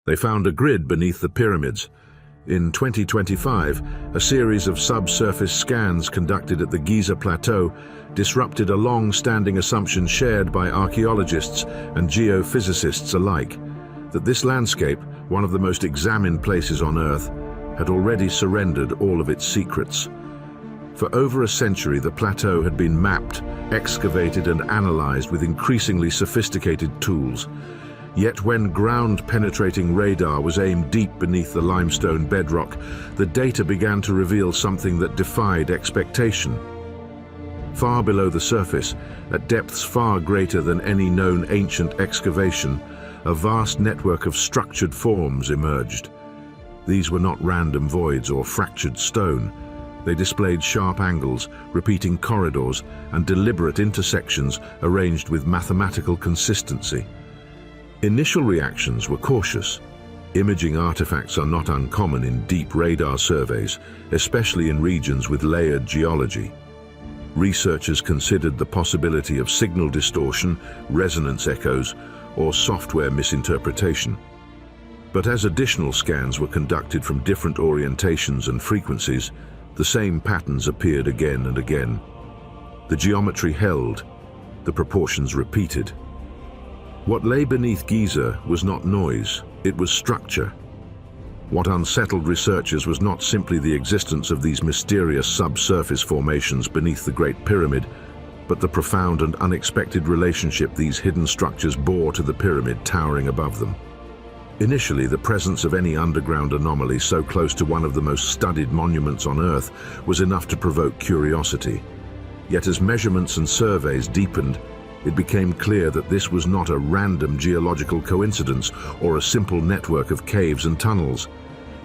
They found a grid beneath the pyramids. In 2025, a series of subsurface scans conducted at the Giza Plateau disrupted a long-standing assumption shared by archaeologists and geophysicists alike, that this landscape, one of the most examined places on Earth, had already surrendered all of its secrets. For over a century, the plateau had been mapped, excavated and analyzed with increasingly sophisticated tools. Yet when ground-penetrating radar was aimed deep beneath the limestone bedrock, the data began to reveal something that defied expectation. Far below the surface, at depths far greater than any known ancient excavation, a vast network of structured forms emerged. These were not random voids or fractured stone. They displayed sharp angles, repeating corridors, and deliberate intersections arranged with mathematical consistency. Initial reactions were cautious. Imaging artifacts are not uncommon in deep radar surveys, especially in regions with layered geology. Researchers considered the possibility of signal distortion, resonance echoes, or software misinterpretation. But as additional scans were conducted from different orientations and frequencies, the same patterns appeared again and again. The geometry held, the proportions repeated. What lay beneath Giza was not noise, it was structure. What unsettled researchers was not simply the existence of these mysterious subsurface formations beneath the Great Pyramid, but the profound and unexpected relationship these hidden structures bore to the pyramid towering above them. Initially, the presence of any underground anomaly so close to one of the most studied monuments on Earth was enough to provoke curiosity. Yet as measurements and surveys deepened, it became clear that this was not a random geological coincidence or a simple network of caves and tunnels.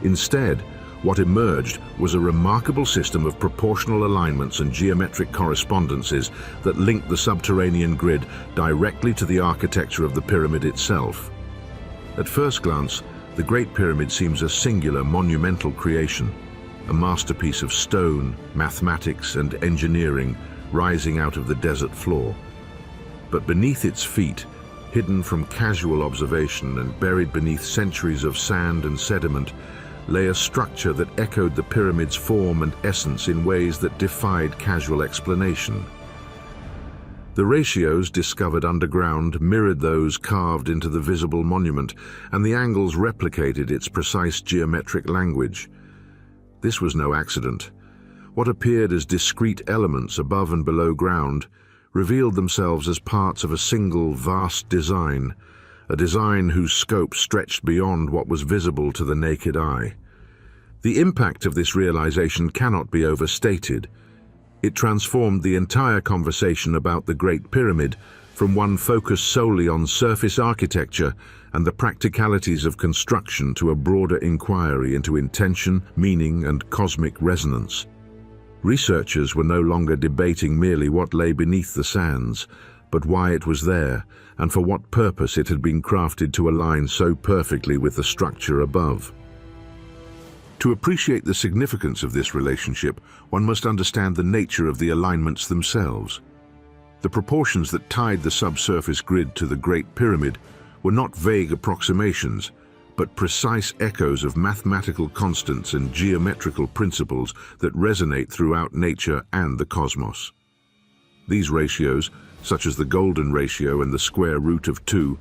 Instead, what emerged was a remarkable system of proportional alignments and geometric correspondences that linked the subterranean grid directly to the architecture of the pyramid itself. At first glance, the Great Pyramid seems a singular monumental creation, a masterpiece of stone, mathematics, and engineering rising out of the desert floor. But beneath its feet, hidden from casual observation and buried beneath centuries of sand and sediment, lay a structure that echoed the pyramid's form and essence in ways that defied casual explanation. The ratios discovered underground mirrored those carved into the visible monument, and the angles replicated its precise geometric language. This was no accident. What appeared as discrete elements above and below ground revealed themselves as parts of a single vast design, a design whose scope stretched beyond what was visible to the naked eye. The impact of this realization cannot be overstated. It transformed the entire conversation about the Great Pyramid from one focused solely on surface architecture and the practicalities of construction to a broader inquiry into intention, meaning, and cosmic resonance. Researchers were no longer debating merely what lay beneath the sands, but why it was there, and for what purpose it had been crafted to align so perfectly with the structure above. To appreciate the significance of this relationship, one must understand the nature of the alignments themselves. The proportions that tied the subsurface grid to the Great Pyramid were not vague approximations, but precise echoes of mathematical constants and geometrical principles that resonate throughout nature and the cosmos. These ratios, such as the golden ratio and the square root of 2,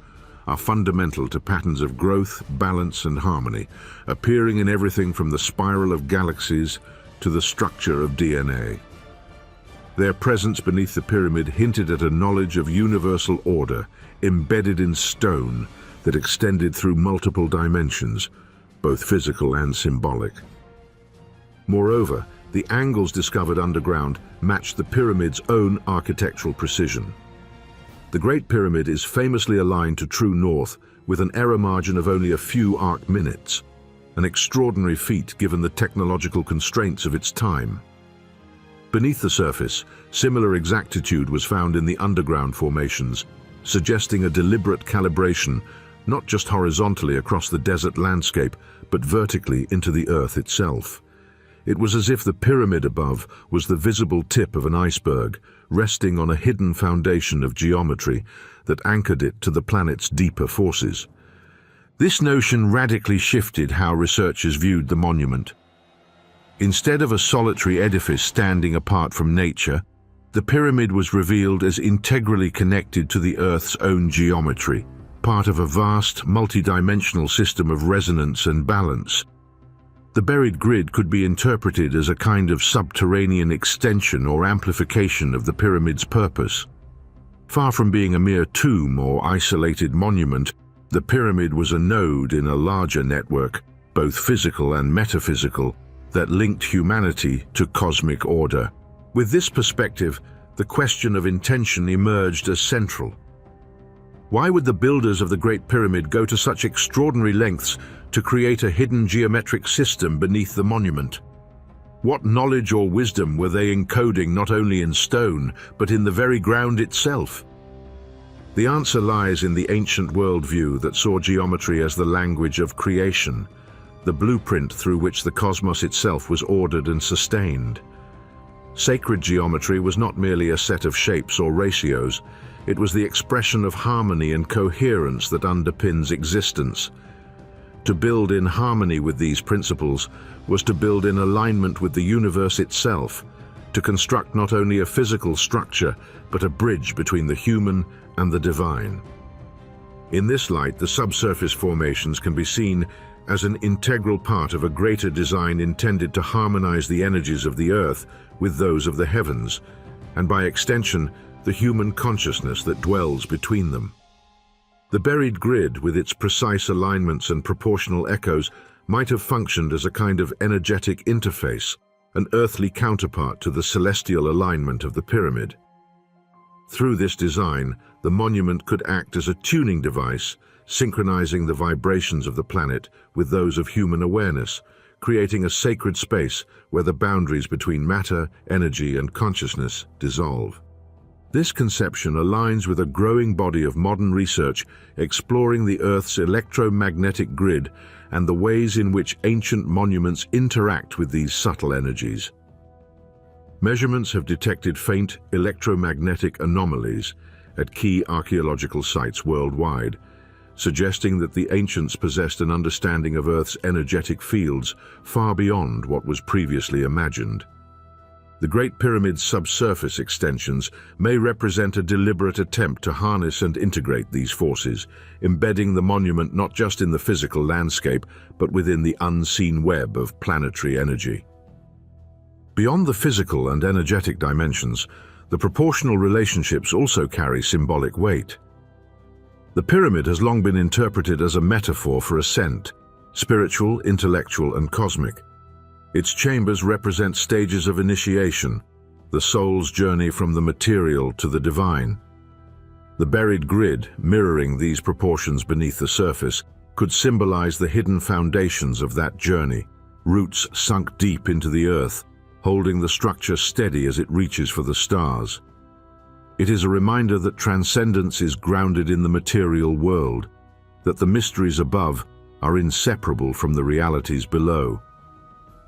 are fundamental to patterns of growth, balance, and harmony, appearing in everything from the spiral of galaxies to the structure of DNA. Their presence beneath the pyramid hinted at a knowledge of universal order, embedded in stone, that extended through multiple dimensions, both physical and symbolic. Moreover, the angles discovered underground matched the pyramid's own architectural precision. The Great Pyramid is famously aligned to true north with an error margin of only a few arc minutes, an extraordinary feat given the technological constraints of its time. Beneath the surface, similar exactitude was found in the underground formations, suggesting a deliberate calibration not just horizontally across the desert landscape, but vertically into the earth itself. It was as if the pyramid above was the visible tip of an iceberg, resting on a hidden foundation of geometry that anchored it to the planet's deeper forces. This notion radically shifted how researchers viewed the monument. Instead of a solitary edifice standing apart from nature, the pyramid was revealed as integrally connected to the Earth's own geometry, part of a vast, multidimensional system of resonance and balance. The buried grid could be interpreted as a kind of subterranean extension or amplification of the pyramid's purpose. Far from being a mere tomb or isolated monument, the pyramid was a node in a larger network, both physical and metaphysical, that linked humanity to cosmic order. With this perspective, the question of intention emerged as central. Why would the builders of the Great Pyramid go to such extraordinary lengths to create a hidden geometric system beneath the monument? What knowledge or wisdom were they encoding not only in stone, but in the very ground itself? The answer lies in the ancient worldview that saw geometry as the language of creation, the blueprint through which the cosmos itself was ordered and sustained. Sacred geometry was not merely a set of shapes or ratios, it was the expression of harmony and coherence that underpins existence. To build in harmony with these principles was to build in alignment with the universe itself, to construct not only a physical structure, but a bridge between the human and the divine. In this light, the subsurface formations can be seen as an integral part of a greater design intended to harmonize the energies of the earth with those of the heavens, and by extension, the human consciousness that dwells between them. The buried grid, with its precise alignments and proportional echoes, might have functioned as a kind of energetic interface, an earthly counterpart to the celestial alignment of the pyramid. Through this design, the monument could act as a tuning device, synchronizing the vibrations of the planet with those of human awareness, creating a sacred space where the boundaries between matter, energy, and consciousness dissolve. This conception aligns with a growing body of modern research exploring the Earth's electromagnetic grid and the ways in which ancient monuments interact with these subtle energies. Measurements have detected faint electromagnetic anomalies at key archaeological sites worldwide, suggesting that the ancients possessed an understanding of Earth's energetic fields far beyond what was previously imagined. The Great Pyramid's subsurface extensions may represent a deliberate attempt to harness and integrate these forces, embedding the monument not just in the physical landscape, but within the unseen web of planetary energy. Beyond the physical and energetic dimensions, the proportional relationships also carry symbolic weight. The pyramid has long been interpreted as a metaphor for ascent, spiritual, intellectual, and cosmic. Its chambers represent stages of initiation, the soul's journey from the material to the divine. The buried grid, mirroring these proportions beneath the surface, could symbolize the hidden foundations of that journey, roots sunk deep into the earth, holding the structure steady as it reaches for the stars. It is a reminder that transcendence is grounded in the material world, that the mysteries above are inseparable from the realities below.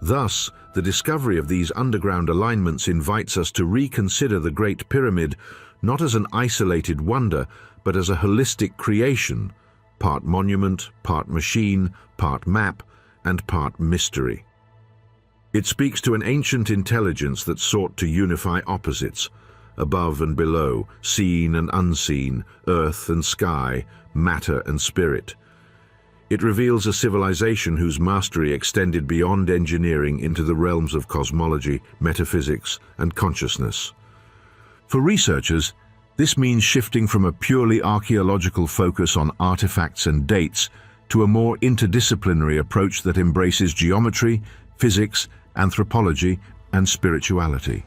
Thus, the discovery of these underground alignments invites us to reconsider the Great Pyramid not as an isolated wonder, but as a holistic creation, part monument, part machine, part map, and part mystery. It speaks to an ancient intelligence that sought to unify opposites, above and below, seen and unseen, earth and sky, matter and spirit. It reveals a civilization whose mastery extended beyond engineering into the realms of cosmology, metaphysics, and consciousness. For researchers, this means shifting from a purely archaeological focus on artifacts and dates to a more interdisciplinary approach that embraces geometry, physics, anthropology, and spirituality.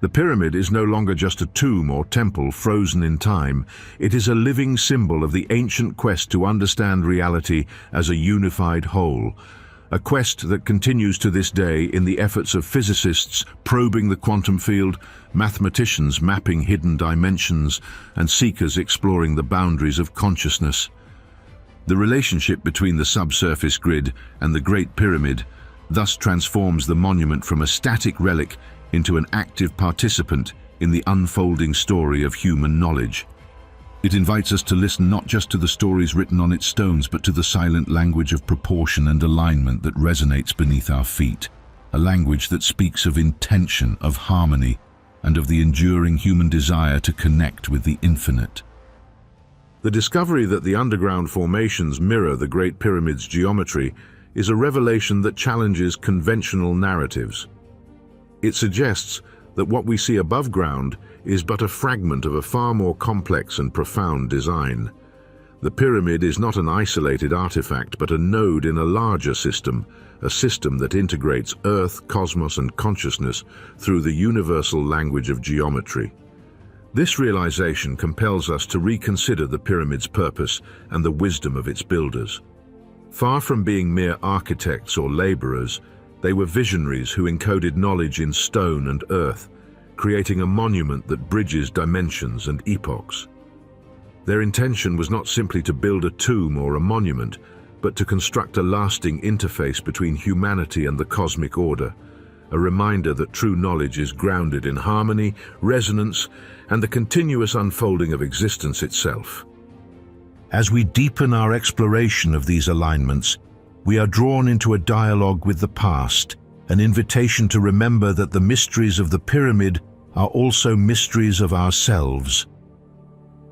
The pyramid is no longer just a tomb or temple frozen in time. It is a living symbol of the ancient quest to understand reality as a unified whole, a quest that continues to this day in the efforts of physicists probing the quantum field, mathematicians mapping hidden dimensions, and seekers exploring the boundaries of consciousness. The relationship between the subsurface grid and the Great Pyramid thus transforms the monument from a static relic into an active participant in the unfolding story of human knowledge. It invites us to listen not just to the stories written on its stones, but to the silent language of proportion and alignment that resonates beneath our feet. A language that speaks of intention, of harmony, and of the enduring human desire to connect with the infinite. The discovery that the underground formations mirror the Great Pyramid's geometry is a revelation that challenges conventional narratives. It suggests that what we see above ground is but a fragment of a far more complex and profound design. The pyramid is not an isolated artifact, but a node in a larger system, a system that integrates Earth, cosmos, and consciousness through the universal language of geometry. This realization compels us to reconsider the pyramid's purpose and the wisdom of its builders. Far from being mere architects or laborers, they were visionaries who encoded knowledge in stone and earth, creating a monument that bridges dimensions and epochs. Their intention was not simply to build a tomb or a monument, but to construct a lasting interface between humanity and the cosmic order, a reminder that true knowledge is grounded in harmony, resonance, and the continuous unfolding of existence itself. As we deepen our exploration of these alignments, we are drawn into a dialogue with the past, an invitation to remember that the mysteries of the pyramid are also mysteries of ourselves.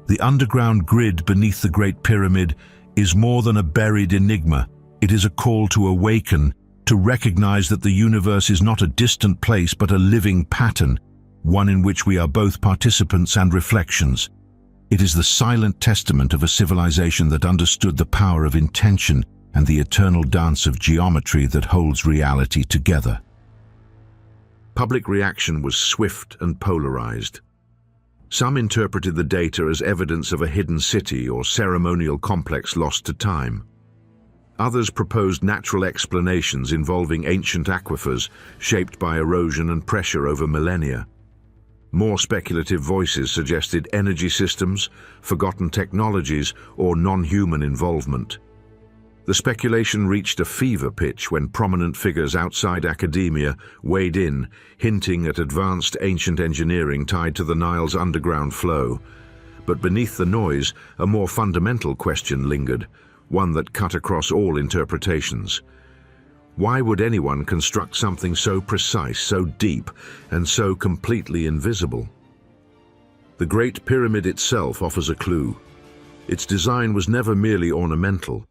The underground grid beneath the Great Pyramid is more than a buried enigma. It is a call to awaken, to recognize that the universe is not a distant place but a living pattern, one in which we are both participants and reflections. It is the silent testament of a civilization that understood the power of intention and the eternal dance of geometry that holds reality together. Public reaction was swift and polarized. Some interpreted the data as evidence of a hidden city or ceremonial complex lost to time. Others proposed natural explanations involving ancient aquifers shaped by erosion and pressure over millennia. More speculative voices suggested energy systems, forgotten technologies, or non-human involvement. The speculation reached a fever pitch when prominent figures outside academia weighed in, hinting at advanced ancient engineering tied to the Nile's underground flow. But beneath the noise, a more fundamental question lingered, one that cut across all interpretations. Why would anyone construct something so precise, so deep, and so completely invisible? The Great Pyramid itself offers a clue. Its design was never merely ornamental.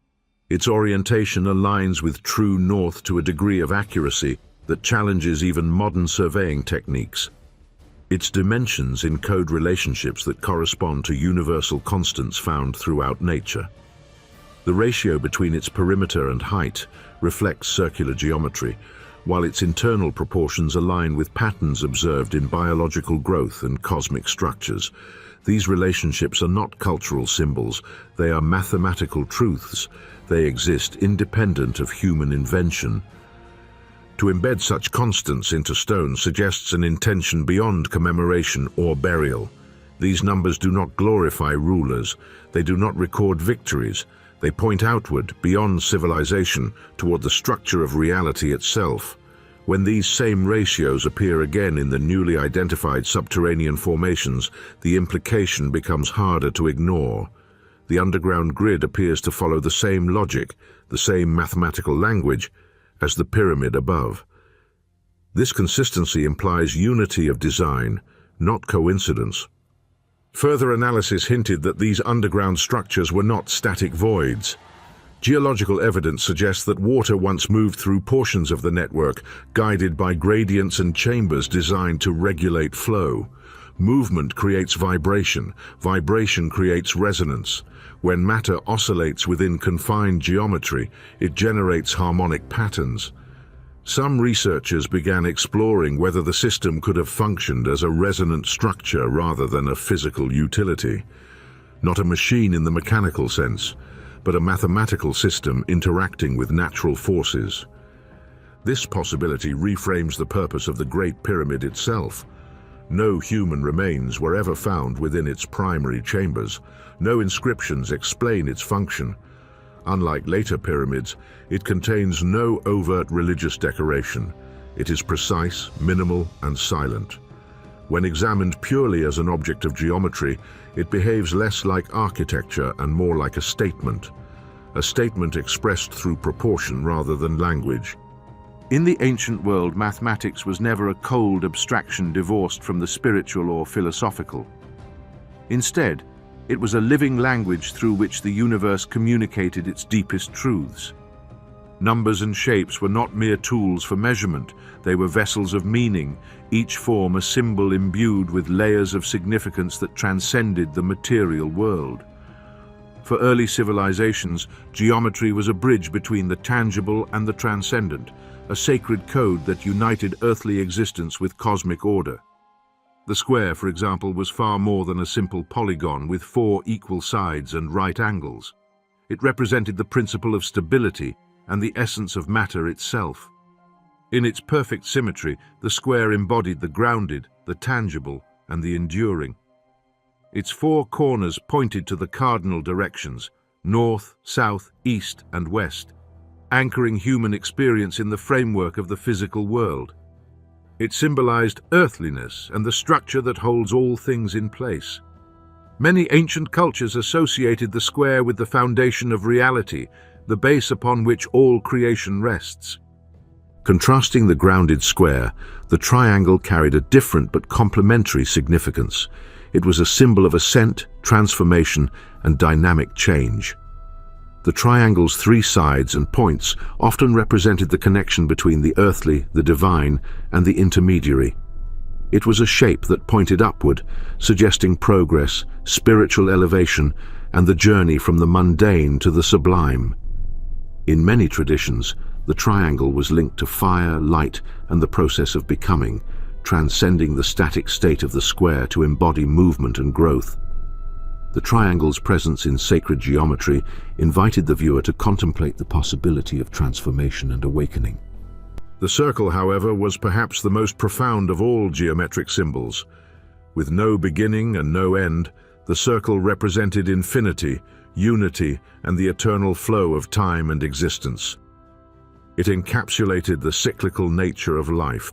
Its orientation aligns with true north to a degree of accuracy that challenges even modern surveying techniques. Its dimensions encode relationships that correspond to universal constants found throughout nature. The ratio between its perimeter and height reflects circular geometry, while its internal proportions align with patterns observed in biological growth and cosmic structures. These relationships are not cultural symbols, they are mathematical truths. They exist independent of human invention. To embed such constants into stone suggests an intention beyond commemoration or burial. These numbers do not glorify rulers, they do not record victories. They point outward, beyond civilization, toward the structure of reality itself. When these same ratios appear again in the newly identified subterranean formations, the implication becomes harder to ignore. The underground grid appears to follow the same logic, the same mathematical language, as the pyramid above. This consistency implies unity of design, not coincidence. Further analysis hinted that these underground structures were not static voids. Geological evidence suggests that water once moved through portions of the network, guided by gradients and chambers designed to regulate flow. Movement creates vibration. Vibration creates resonance. When matter oscillates within confined geometry, it generates harmonic patterns. Some researchers began exploring whether the system could have functioned as a resonant structure rather than a physical utility. Not a machine in the mechanical sense, but a mathematical system interacting with natural forces. This possibility reframes the purpose of the Great Pyramid itself. No human remains were ever found within its primary chambers. No inscriptions explain its function. Unlike later pyramids, it contains no overt religious decoration. It is precise, minimal, and silent. When examined purely as an object of geometry, it behaves less like architecture and more like a statement expressed through proportion rather than language. In the ancient world, mathematics was never a cold abstraction divorced from the spiritual or philosophical. Instead, it was a living language through which the universe communicated its deepest truths. Numbers and shapes were not mere tools for measurement, they were vessels of meaning, each form a symbol imbued with layers of significance that transcended the material world. For early civilizations, geometry was a bridge between the tangible and the transcendent, a sacred code that united earthly existence with cosmic order. The square, for example, was far more than a simple polygon with 4 equal sides and right angles. It represented the principle of stability and the essence of matter itself. In its perfect symmetry, the square embodied the grounded, the tangible, and the enduring. Its 4 corners pointed to the cardinal directions, north, south, east, and west, anchoring human experience in the framework of the physical world. It symbolized earthliness and the structure that holds all things in place. Many ancient cultures associated the square with the foundation of reality, the base upon which all creation rests. Contrasting the grounded square, the triangle carried a different but complementary significance. It was a symbol of ascent, transformation, and dynamic change. The triangle's 3 sides and points often represented the connection between the earthly, the divine, and the intermediary. It was a shape that pointed upward, suggesting progress, spiritual elevation, and the journey from the mundane to the sublime. In many traditions, the triangle was linked to fire, light, and the process of becoming, transcending the static state of the square to embody movement and growth. The triangle's presence in sacred geometry invited the viewer to contemplate the possibility of transformation and awakening. The circle, however, was perhaps the most profound of all geometric symbols. With no beginning and no end, the circle represented infinity, unity, and the eternal flow of time and existence. It encapsulated the cyclical nature of life,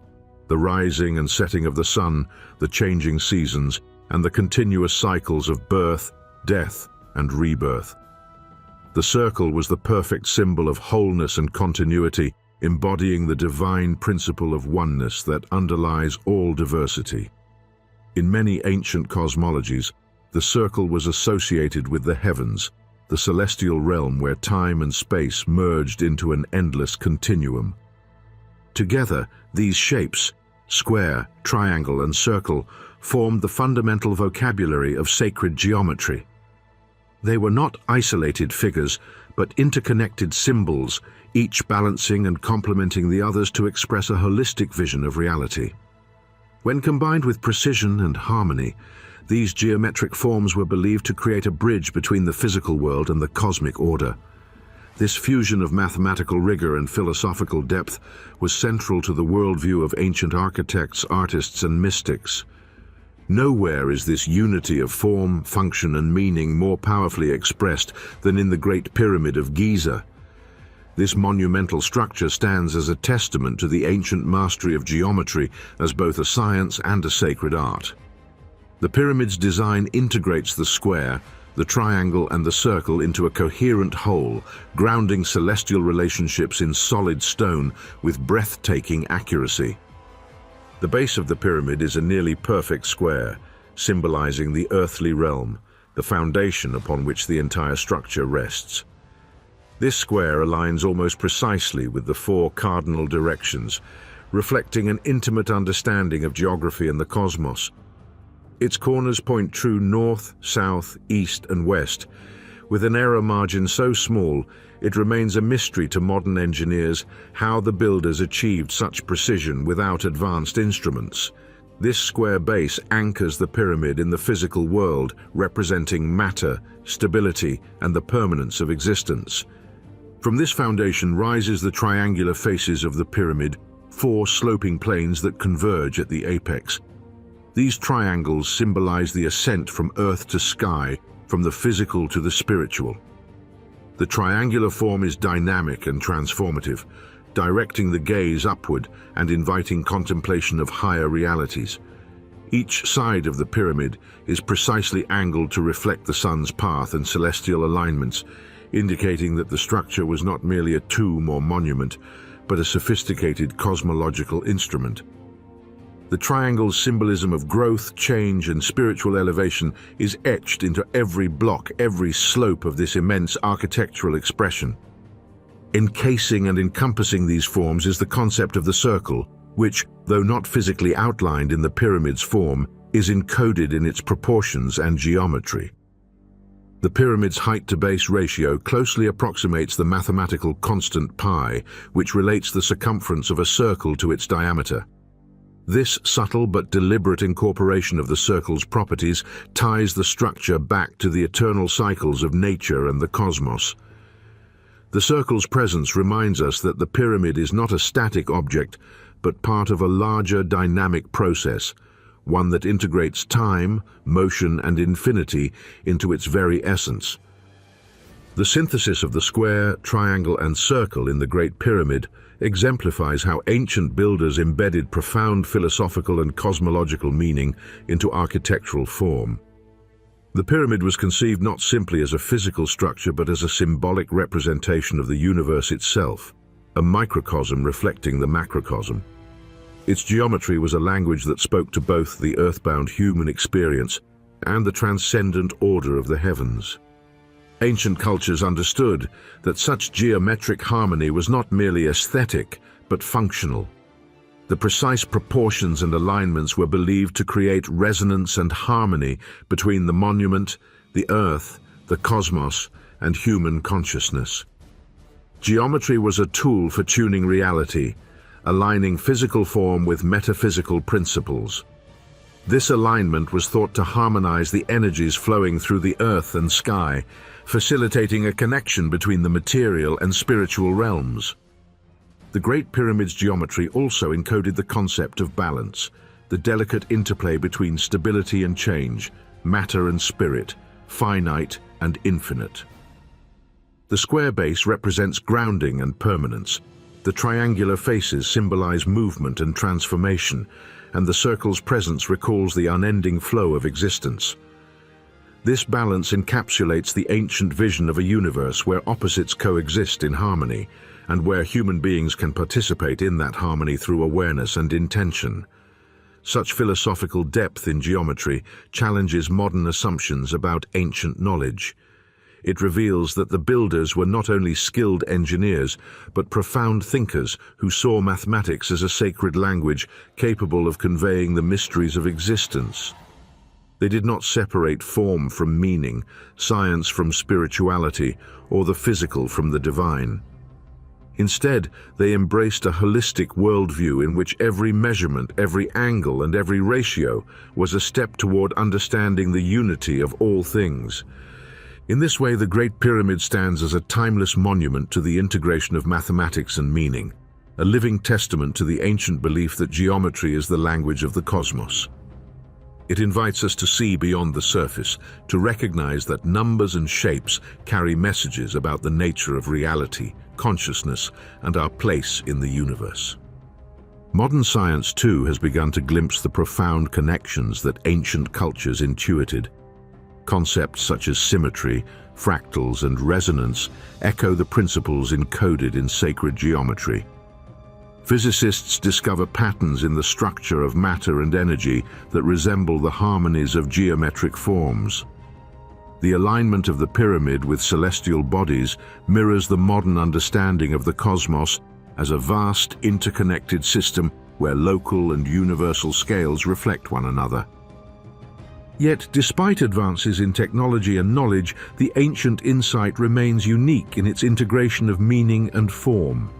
the rising and setting of the sun, the changing seasons, and the continuous cycles of birth, death, and rebirth. The circle was the perfect symbol of wholeness and continuity, embodying the divine principle of oneness that underlies all diversity. In many ancient cosmologies, the circle was associated with the heavens, the celestial realm where time and space merged into an endless continuum. Together, these shapes, square, triangle, and circle, formed the fundamental vocabulary of sacred geometry. They were not isolated figures, but interconnected symbols, each balancing and complementing the others to express a holistic vision of reality. When combined with precision and harmony, these geometric forms were believed to create a bridge between the physical world and the cosmic order. This fusion of mathematical rigor and philosophical depth was central to the worldview of ancient architects, artists, and mystics. Nowhere is this unity of form, function, and meaning more powerfully expressed than in the Great Pyramid of Giza. This monumental structure stands as a testament to the ancient mastery of geometry as both a science and a sacred art. The pyramid's design integrates the square, the triangle, and the circle into a coherent whole, grounding celestial relationships in solid stone with breathtaking accuracy. The base of the pyramid is a nearly perfect square, symbolizing the earthly realm, the foundation upon which the entire structure rests. This square aligns almost precisely with the 4 cardinal directions, reflecting an intimate understanding of geography and the cosmos. Its corners point true north, south, east, and west. With an error margin so small, it remains a mystery to modern engineers how the builders achieved such precision without advanced instruments. This square base anchors the pyramid in the physical world, representing matter, stability, and the permanence of existence. From this foundation rises the triangular faces of the pyramid, 4 sloping planes that converge at the apex. These triangles symbolize the ascent from earth to sky, from the physical to the spiritual. The triangular form is dynamic and transformative, directing the gaze upward and inviting contemplation of higher realities. Each side of the pyramid is precisely angled to reflect the sun's path and celestial alignments, indicating that the structure was not merely a tomb or monument, but a sophisticated cosmological instrument. The triangle's symbolism of growth, change, and spiritual elevation is etched into every block, every slope of this immense architectural expression. Encasing and encompassing these forms is the concept of the circle, which, though not physically outlined in the pyramid's form, is encoded in its proportions and geometry. The pyramid's height-to-base ratio closely approximates the mathematical constant pi, which relates the circumference of a circle to its diameter. This subtle but deliberate incorporation of the circle's properties ties the structure back to the eternal cycles of nature and the cosmos. The circle's presence reminds us that the pyramid is not a static object, but part of a larger dynamic process, one that integrates time, motion, and infinity into its very essence. The synthesis of the square, triangle, and circle in the Great Pyramid exemplifies how ancient builders embedded profound philosophical and cosmological meaning into architectural form. The pyramid was conceived not simply as a physical structure but as a symbolic representation of the universe itself, a microcosm reflecting the macrocosm. Its geometry was a language that spoke to both the earthbound human experience and the transcendent order of the heavens. Ancient cultures understood that such geometric harmony was not merely aesthetic, but functional. The precise proportions and alignments were believed to create resonance and harmony between the monument, the earth, the cosmos, and human consciousness. Geometry was a tool for tuning reality, aligning physical form with metaphysical principles. This alignment was thought to harmonize the energies flowing through the earth and sky, facilitating a connection between the material and spiritual realms. The Great Pyramid's geometry also encoded the concept of balance, the delicate interplay between stability and change, matter and spirit, finite and infinite. The square base represents grounding and permanence. The triangular faces symbolize movement and transformation, and the circle's presence recalls the unending flow of existence. This balance encapsulates the ancient vision of a universe where opposites coexist in harmony, and where human beings can participate in that harmony through awareness and intention. Such philosophical depth in geometry challenges modern assumptions about ancient knowledge. It reveals that the builders were not only skilled engineers, but profound thinkers who saw mathematics as a sacred language capable of conveying the mysteries of existence. They did not separate form from meaning, science from spirituality, or the physical from the divine. Instead, they embraced a holistic worldview in which every measurement, every angle, and every ratio was a step toward understanding the unity of all things. In this way, the Great Pyramid stands as a timeless monument to the integration of mathematics and meaning, a living testament to the ancient belief that geometry is the language of the cosmos. It invites us to see beyond the surface, to recognize that numbers and shapes carry messages about the nature of reality, consciousness, and our place in the universe. Modern science, too, has begun to glimpse the profound connections that ancient cultures intuited. Concepts such as symmetry, fractals, and resonance echo the principles encoded in sacred geometry. Physicists discover patterns in the structure of matter and energy that resemble the harmonies of geometric forms. The alignment of the pyramid with celestial bodies mirrors the modern understanding of the cosmos as a vast, interconnected system where local and universal scales reflect one another. Yet, despite advances in technology and knowledge, the ancient insight remains unique in its integration of meaning and form.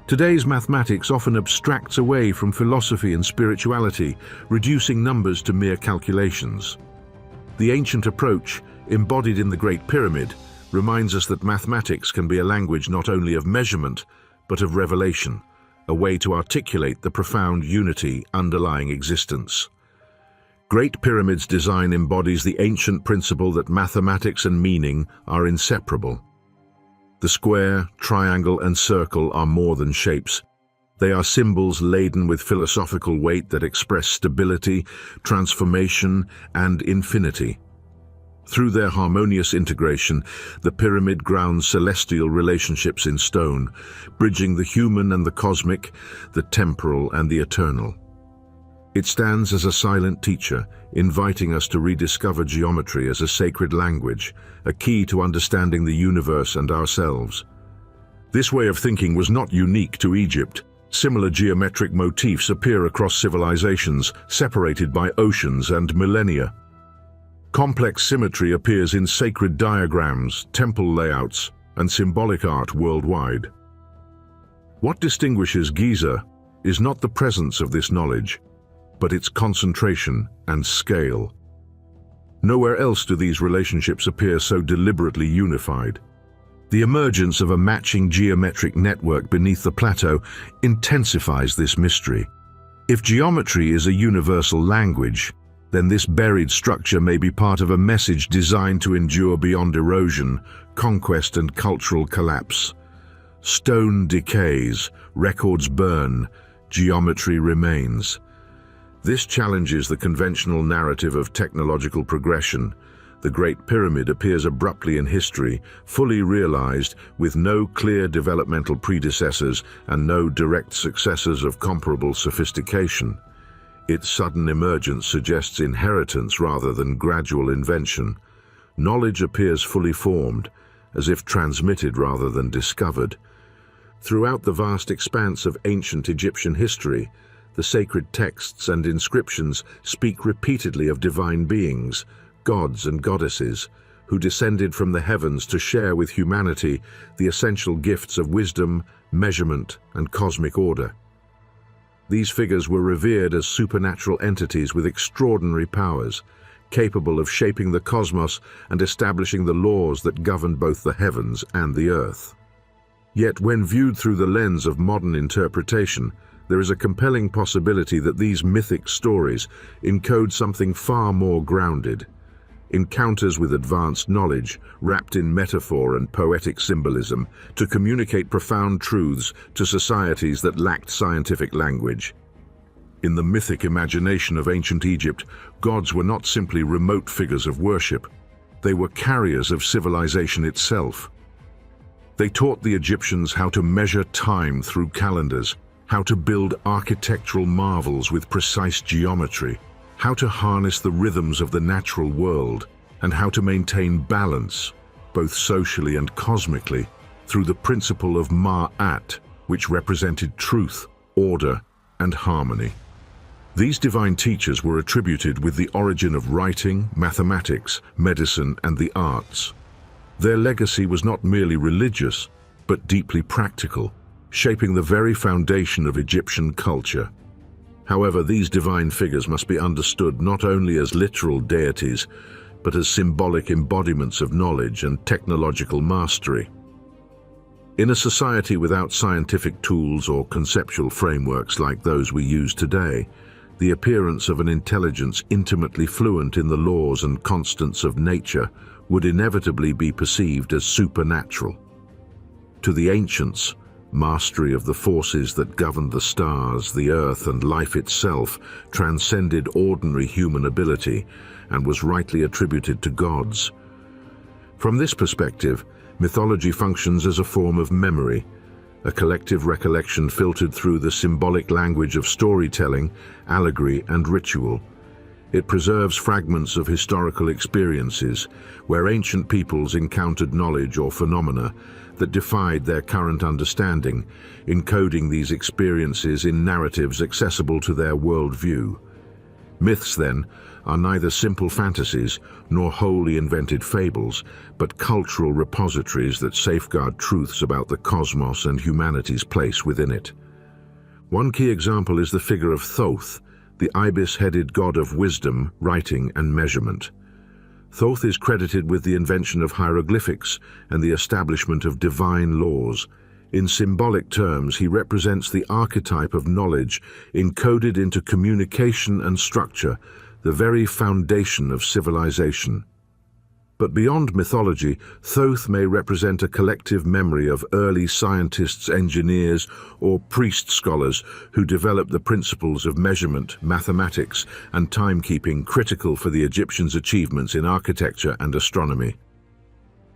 Today's mathematics often abstracts away from philosophy and spirituality, reducing numbers to mere calculations. The ancient approach, embodied in the Great Pyramid, reminds us that mathematics can be a language not only of measurement, but of revelation, a way to articulate the profound unity underlying existence. Great Pyramid's design embodies the ancient principle that mathematics and meaning are inseparable. The square, triangle, and circle are more than shapes. They are symbols laden with philosophical weight that express stability, transformation, and infinity. Through their harmonious integration, the pyramid grounds celestial relationships in stone, bridging the human and the cosmic, the temporal and the eternal. It stands as a silent teacher, inviting us to rediscover geometry as a sacred language, a key to understanding the universe and ourselves. This way of thinking was not unique to Egypt. Similar geometric motifs appear across civilizations, separated by oceans and millennia. Complex symmetry appears in sacred diagrams, temple layouts, and symbolic art worldwide. What distinguishes Giza is not the presence of this knowledge, but its concentration and scale. Nowhere else do these relationships appear so deliberately unified. The emergence of a matching geometric network beneath the plateau intensifies this mystery. If geometry is a universal language, then this buried structure may be part of a message designed to endure beyond erosion, conquest, and cultural collapse. Stone decays, records burn, geometry remains. This challenges the conventional narrative of technological progression. The Great Pyramid appears abruptly in history, fully realized, with no clear developmental predecessors and no direct successors of comparable sophistication. Its sudden emergence suggests inheritance rather than gradual invention. Knowledge appears fully formed, as if transmitted rather than discovered. Throughout the vast expanse of ancient Egyptian history, the sacred texts and inscriptions speak repeatedly of divine beings, gods and goddesses, who descended from the heavens to share with humanity the essential gifts of wisdom, measurement, and cosmic order. These figures were revered as supernatural entities with extraordinary powers, capable of shaping the cosmos and establishing the laws that govern both the heavens and the earth. Yet when viewed through the lens of modern interpretation, there is a compelling possibility that these mythic stories encode something far more grounded. Encounters with advanced knowledge, wrapped in metaphor and poetic symbolism, to communicate profound truths to societies that lacked scientific language. In the mythic imagination of ancient Egypt, gods were not simply remote figures of worship. They were carriers of civilization itself. They taught the Egyptians how to measure time through calendars, how to build architectural marvels with precise geometry, how to harness the rhythms of the natural world, and how to maintain balance, both socially and cosmically, through the principle of Ma'at, which represented truth, order, and harmony. These divine teachers were attributed with the origin of writing, mathematics, medicine, and the arts. Their legacy was not merely religious, but deeply practical, shaping the very foundation of Egyptian culture. However, these divine figures must be understood not only as literal deities, but as symbolic embodiments of knowledge and technological mastery. In a society without scientific tools or conceptual frameworks like those we use today, the appearance of an intelligence intimately fluent in the laws and constants of nature would inevitably be perceived as supernatural. To the ancients, mastery of the forces that governed the stars, the earth, and life itself transcended ordinary human ability and was rightly attributed to gods. From this perspective, mythology functions as a form of memory, a collective recollection filtered through the symbolic language of storytelling, allegory, and ritual. It preserves fragments of historical experiences where ancient peoples encountered knowledge or phenomena that defied their current understanding, encoding these experiences in narratives accessible to their worldview. Myths, then, are neither simple fantasies nor wholly invented fables, but cultural repositories that safeguard truths about the cosmos and humanity's place within it. One key example is the figure of Thoth, the ibis-headed god of wisdom, writing, and measurement. Thoth is credited with the invention of hieroglyphics and the establishment of divine laws. In symbolic terms, he represents the archetype of knowledge encoded into communication and structure, the very foundation of civilization. But beyond mythology, Thoth may represent a collective memory of early scientists, engineers, or priest scholars who developed the principles of measurement, mathematics, and timekeeping critical for the Egyptians' achievements in architecture and astronomy.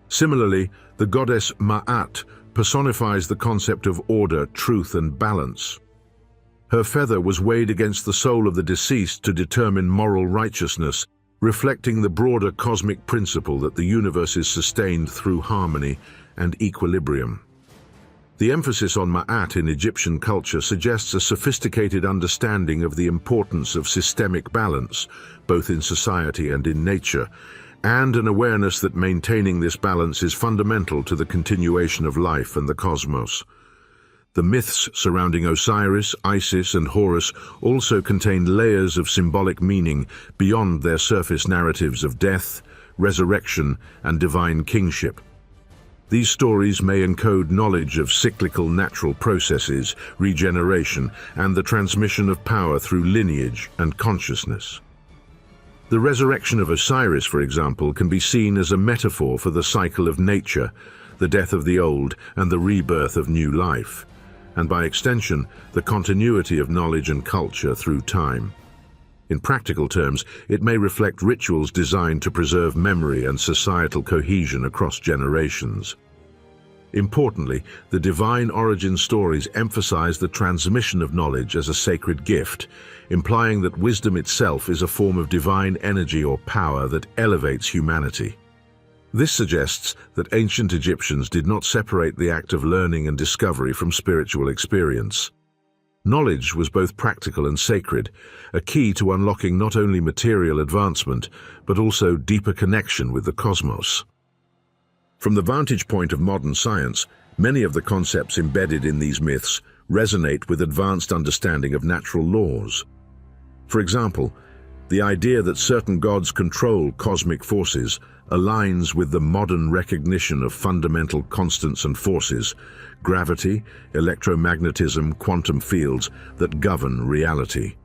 Similarly, the goddess Ma'at personifies the concept of order, truth, and balance. Her feather was weighed against the soul of the deceased to determine moral righteousness, reflecting the broader cosmic principle that the universe is sustained through harmony and equilibrium. The emphasis on Ma'at in Egyptian culture suggests a sophisticated understanding of the importance of systemic balance, both in society and in nature, and an awareness that maintaining this balance is fundamental to the continuation of life and the cosmos. The myths surrounding Osiris, Isis, and Horus also contain layers of symbolic meaning beyond their surface narratives of death, resurrection, and divine kingship. These stories may encode knowledge of cyclical natural processes, regeneration, and the transmission of power through lineage and consciousness. The resurrection of Osiris, for example, can be seen as a metaphor for the cycle of nature, the death of the old, and the rebirth of new life, and by extension, the continuity of knowledge and culture through time. In practical terms, it may reflect rituals designed to preserve memory and societal cohesion across generations. Importantly, the divine origin stories emphasize the transmission of knowledge as a sacred gift, implying that wisdom itself is a form of divine energy or power that elevates humanity. This suggests that ancient Egyptians did not separate the act of learning and discovery from spiritual experience. Knowledge was both practical and sacred, a key to unlocking not only material advancement, but also deeper connection with the cosmos. From the vantage point of modern science, many of the concepts embedded in these myths resonate with advanced understanding of natural laws. For example, the idea that certain gods control cosmic forces aligns with the modern recognition of fundamental constants and forces, gravity, electromagnetism, quantum fields that govern reality.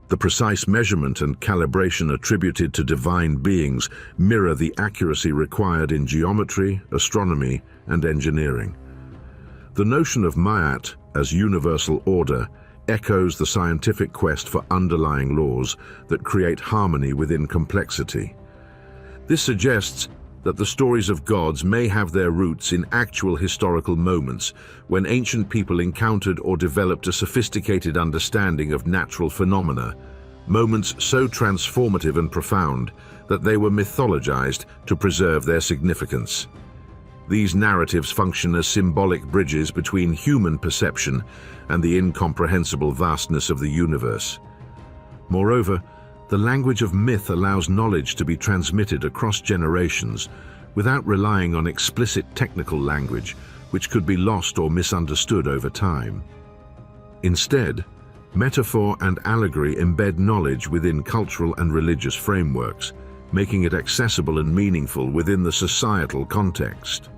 The precise measurement and calibration attributed to divine beings mirror the accuracy required in geometry, astronomy, and engineering. The notion of Ma'at as universal order echoes the scientific quest for underlying laws that create harmony within complexity. This suggests that the stories of gods may have their roots in actual historical moments when ancient people encountered or developed a sophisticated understanding of natural phenomena, moments so transformative and profound that they were mythologized to preserve their significance. These narratives function as symbolic bridges between human perception and the incomprehensible vastness of the universe. Moreover, the language of myth allows knowledge to be transmitted across generations without relying on explicit technical language, which could be lost or misunderstood over time. Instead, metaphor and allegory embed knowledge within cultural and religious frameworks, making it accessible and meaningful within the societal context.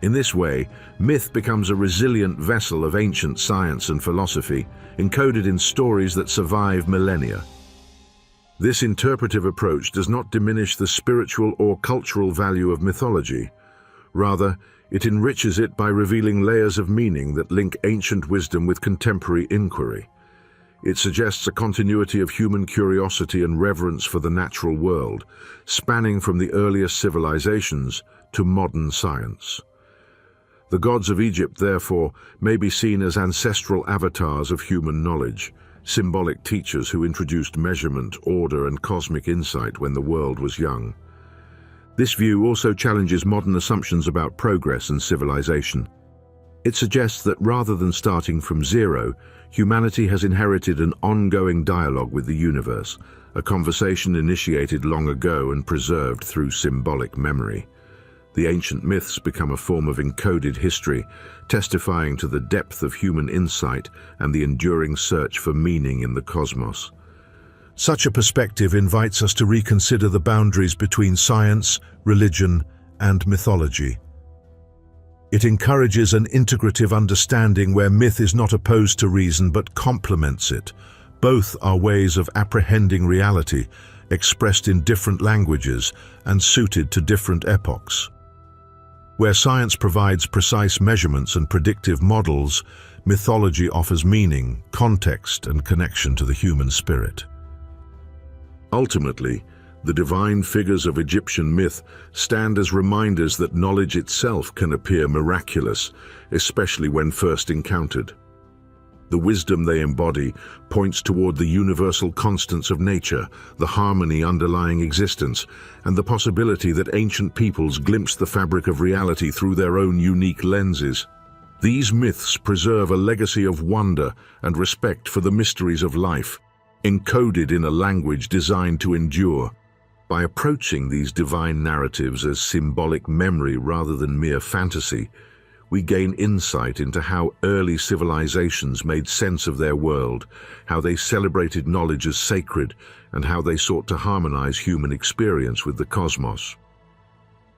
In this way, myth becomes a resilient vessel of ancient science and philosophy, encoded in stories that survive millennia. This interpretive approach does not diminish the spiritual or cultural value of mythology. Rather, it enriches it by revealing layers of meaning that link ancient wisdom with contemporary inquiry. It suggests a continuity of human curiosity and reverence for the natural world, spanning from the earliest civilizations to modern science. The gods of Egypt, therefore, may be seen as ancestral avatars of human knowledge, symbolic teachers who introduced measurement, order, and cosmic insight when the world was young. This view also challenges modern assumptions about progress and civilization. It suggests that rather than starting from zero, humanity has inherited an ongoing dialogue with the universe, a conversation initiated long ago and preserved through symbolic memory. The ancient myths become a form of encoded history, testifying to the depth of human insight and the enduring search for meaning in the cosmos. Such a perspective invites us to reconsider the boundaries between science, religion, and mythology. It encourages an integrative understanding where myth is not opposed to reason but complements it. Both are ways of apprehending reality, expressed in different languages and suited to different epochs. Where science provides precise measurements and predictive models, mythology offers meaning, context, and connection to the human spirit. Ultimately, the divine figures of Egyptian myth stand as reminders that knowledge itself can appear miraculous, especially when first encountered. The wisdom they embody points toward the universal constants of nature, the harmony underlying existence, and the possibility that ancient peoples glimpsed the fabric of reality through their own unique lenses. These myths preserve a legacy of wonder and respect for the mysteries of life, encoded in a language designed to endure. By approaching these divine narratives as symbolic memory rather than mere fantasy, we gain insight into how early civilizations made sense of their world, how they celebrated knowledge as sacred, and how they sought to harmonize human experience with the cosmos.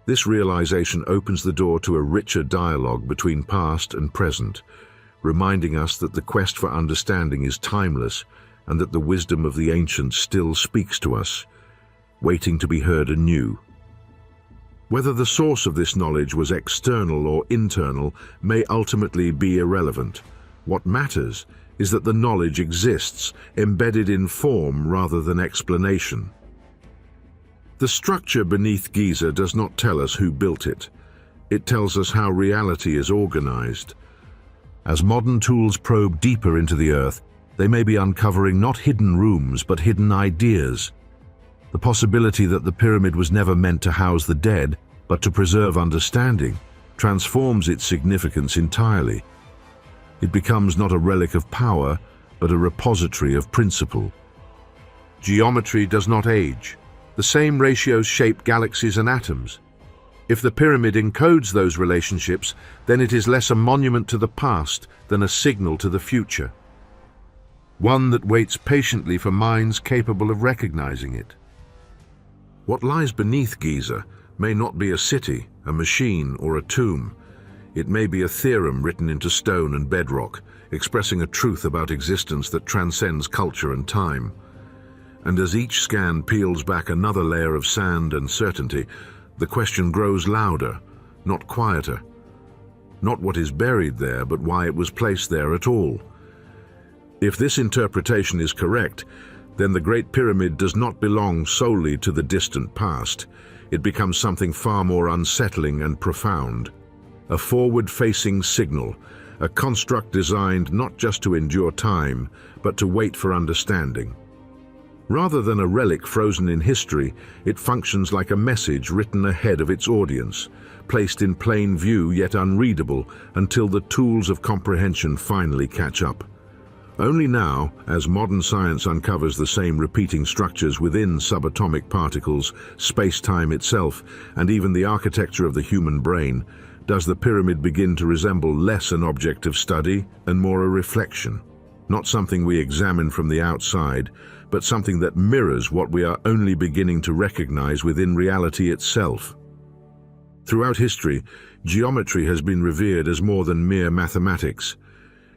This realization opens the door to a richer dialogue between past and present, reminding us that the quest for understanding is timeless and that the wisdom of the ancients still speaks to us, waiting to be heard anew. Whether the source of this knowledge was external or internal may ultimately be irrelevant. What matters is that the knowledge exists, embedded in form rather than explanation. The structure beneath Giza does not tell us who built it. It tells us how reality is organized. As modern tools probe deeper into the earth, they may be uncovering not hidden rooms but hidden ideas. The possibility that the pyramid was never meant to house the dead, but to preserve understanding, transforms its significance entirely. It becomes not a relic of power, but a repository of principle. Geometry does not age. The same ratios shape galaxies and atoms. If the pyramid encodes those relationships, then it is less a monument to the past than a signal to the future. One that waits patiently for minds capable of recognizing it. What lies beneath Giza may not be a city, a machine, or a tomb. It may be a theorem written into stone and bedrock, expressing a truth about existence that transcends culture and time. And as each scan peels back another layer of sand and certainty, the question grows louder, not quieter. Not what is buried there, but why it was placed there at all. If this interpretation is correct, then the Great Pyramid does not belong solely to the distant past. It becomes something far more unsettling and profound. A forward-facing signal, a construct designed not just to endure time, but to wait for understanding. Rather than a relic frozen in history, it functions like a message written ahead of its audience, placed in plain view yet unreadable until the tools of comprehension finally catch up. Only now, as modern science uncovers the same repeating structures within subatomic particles, space-time itself, and even the architecture of the human brain, does the pyramid begin to resemble less an object of study and more a reflection. Not something we examine from the outside, but something that mirrors what we are only beginning to recognize within reality itself. Throughout history, geometry has been revered as more than mere mathematics.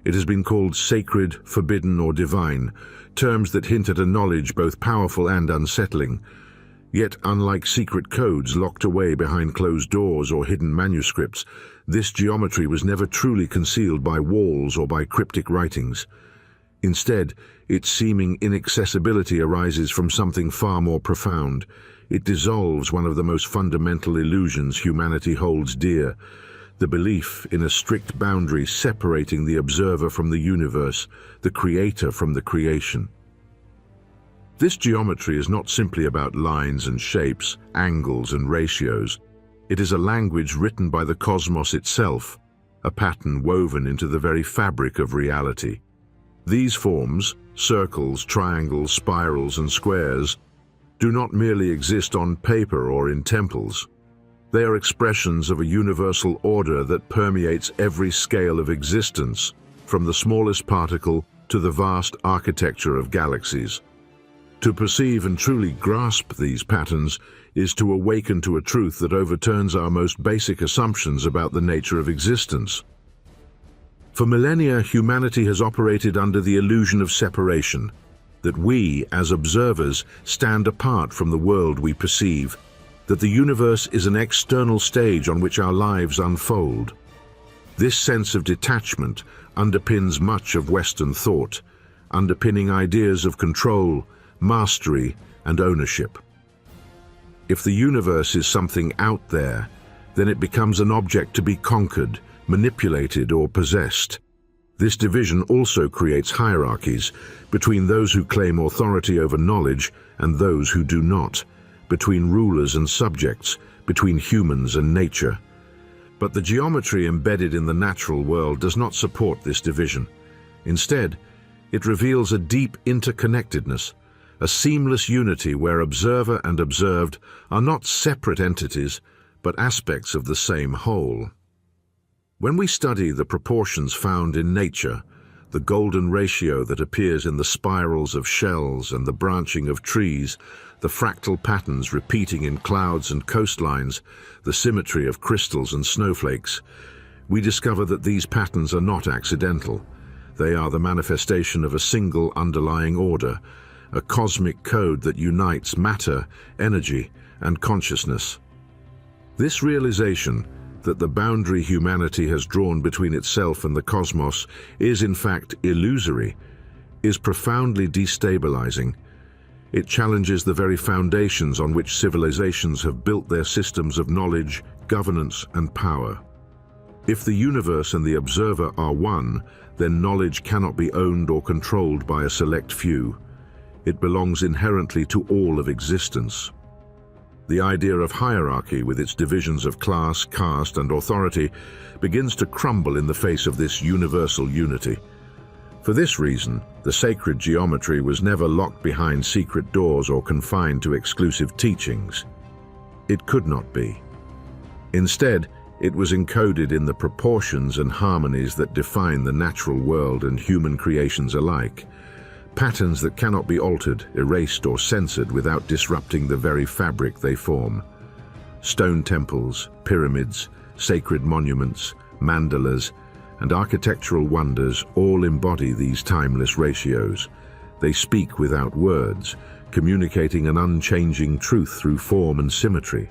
It has been called sacred, forbidden, or divine, terms that hint at a knowledge both powerful and unsettling. Yet, unlike secret codes locked away behind closed doors or hidden manuscripts, this geometry was never truly concealed by walls or by cryptic writings. Instead, its seeming inaccessibility arises from something far more profound. It dissolves one of the most fundamental illusions humanity holds dear: the belief in a strict boundary separating the observer from the universe, the creator from the creation. This geometry is not simply about lines and shapes, angles and ratios. It is a language written by the cosmos itself, a pattern woven into the very fabric of reality. These forms, circles, triangles, spirals, and squares, do not merely exist on paper or in temples. They are expressions of a universal order that permeates every scale of existence, from the smallest particle to the vast architecture of galaxies. To perceive and truly grasp these patterns is to awaken to a truth that overturns our most basic assumptions about the nature of existence. For millennia, humanity has operated under the illusion of separation. that we, as observers, stand apart from the world we perceive, that the universe is an external stage on which our lives unfold. This sense of detachment underpins much of Western thought, underpinning ideas of control, mastery, and ownership. If the universe is something out there, then it becomes an object to be conquered, manipulated, or possessed. This division also creates hierarchies between those who claim authority over knowledge and those who do not, between rulers and subjects, between humans and nature. But the geometry embedded in the natural world does not support this division. Instead, it reveals a deep interconnectedness, a seamless unity where observer and observed are not separate entities, but aspects of the same whole. When we study the proportions found in nature, the golden ratio that appears in the spirals of shells and the branching of trees, the fractal patterns repeating in clouds and coastlines, the symmetry of crystals and snowflakes, we discover that these patterns are not accidental. They are the manifestation of a single underlying order, a cosmic code that unites matter, energy, and consciousness. This realization that the boundary humanity has drawn between itself and the cosmos is in fact illusory, is profoundly destabilizing. It challenges the very foundations on which civilizations have built their systems of knowledge, governance, and power. If the universe and the observer are one, then knowledge cannot be owned or controlled by a select few. It belongs inherently to all of existence. The idea of hierarchy, with its divisions of class, caste, and authority, begins to crumble in the face of this universal unity. For this reason, the sacred geometry was never locked behind secret doors or confined to exclusive teachings. It could not be. Instead, it was encoded in the proportions and harmonies that define the natural world and human creations alike. Patterns that cannot be altered, erased, or censored without disrupting the very fabric they form. Stone temples, pyramids, sacred monuments, mandalas, and architectural wonders all embody these timeless ratios. They speak without words, communicating an unchanging truth through form and symmetry.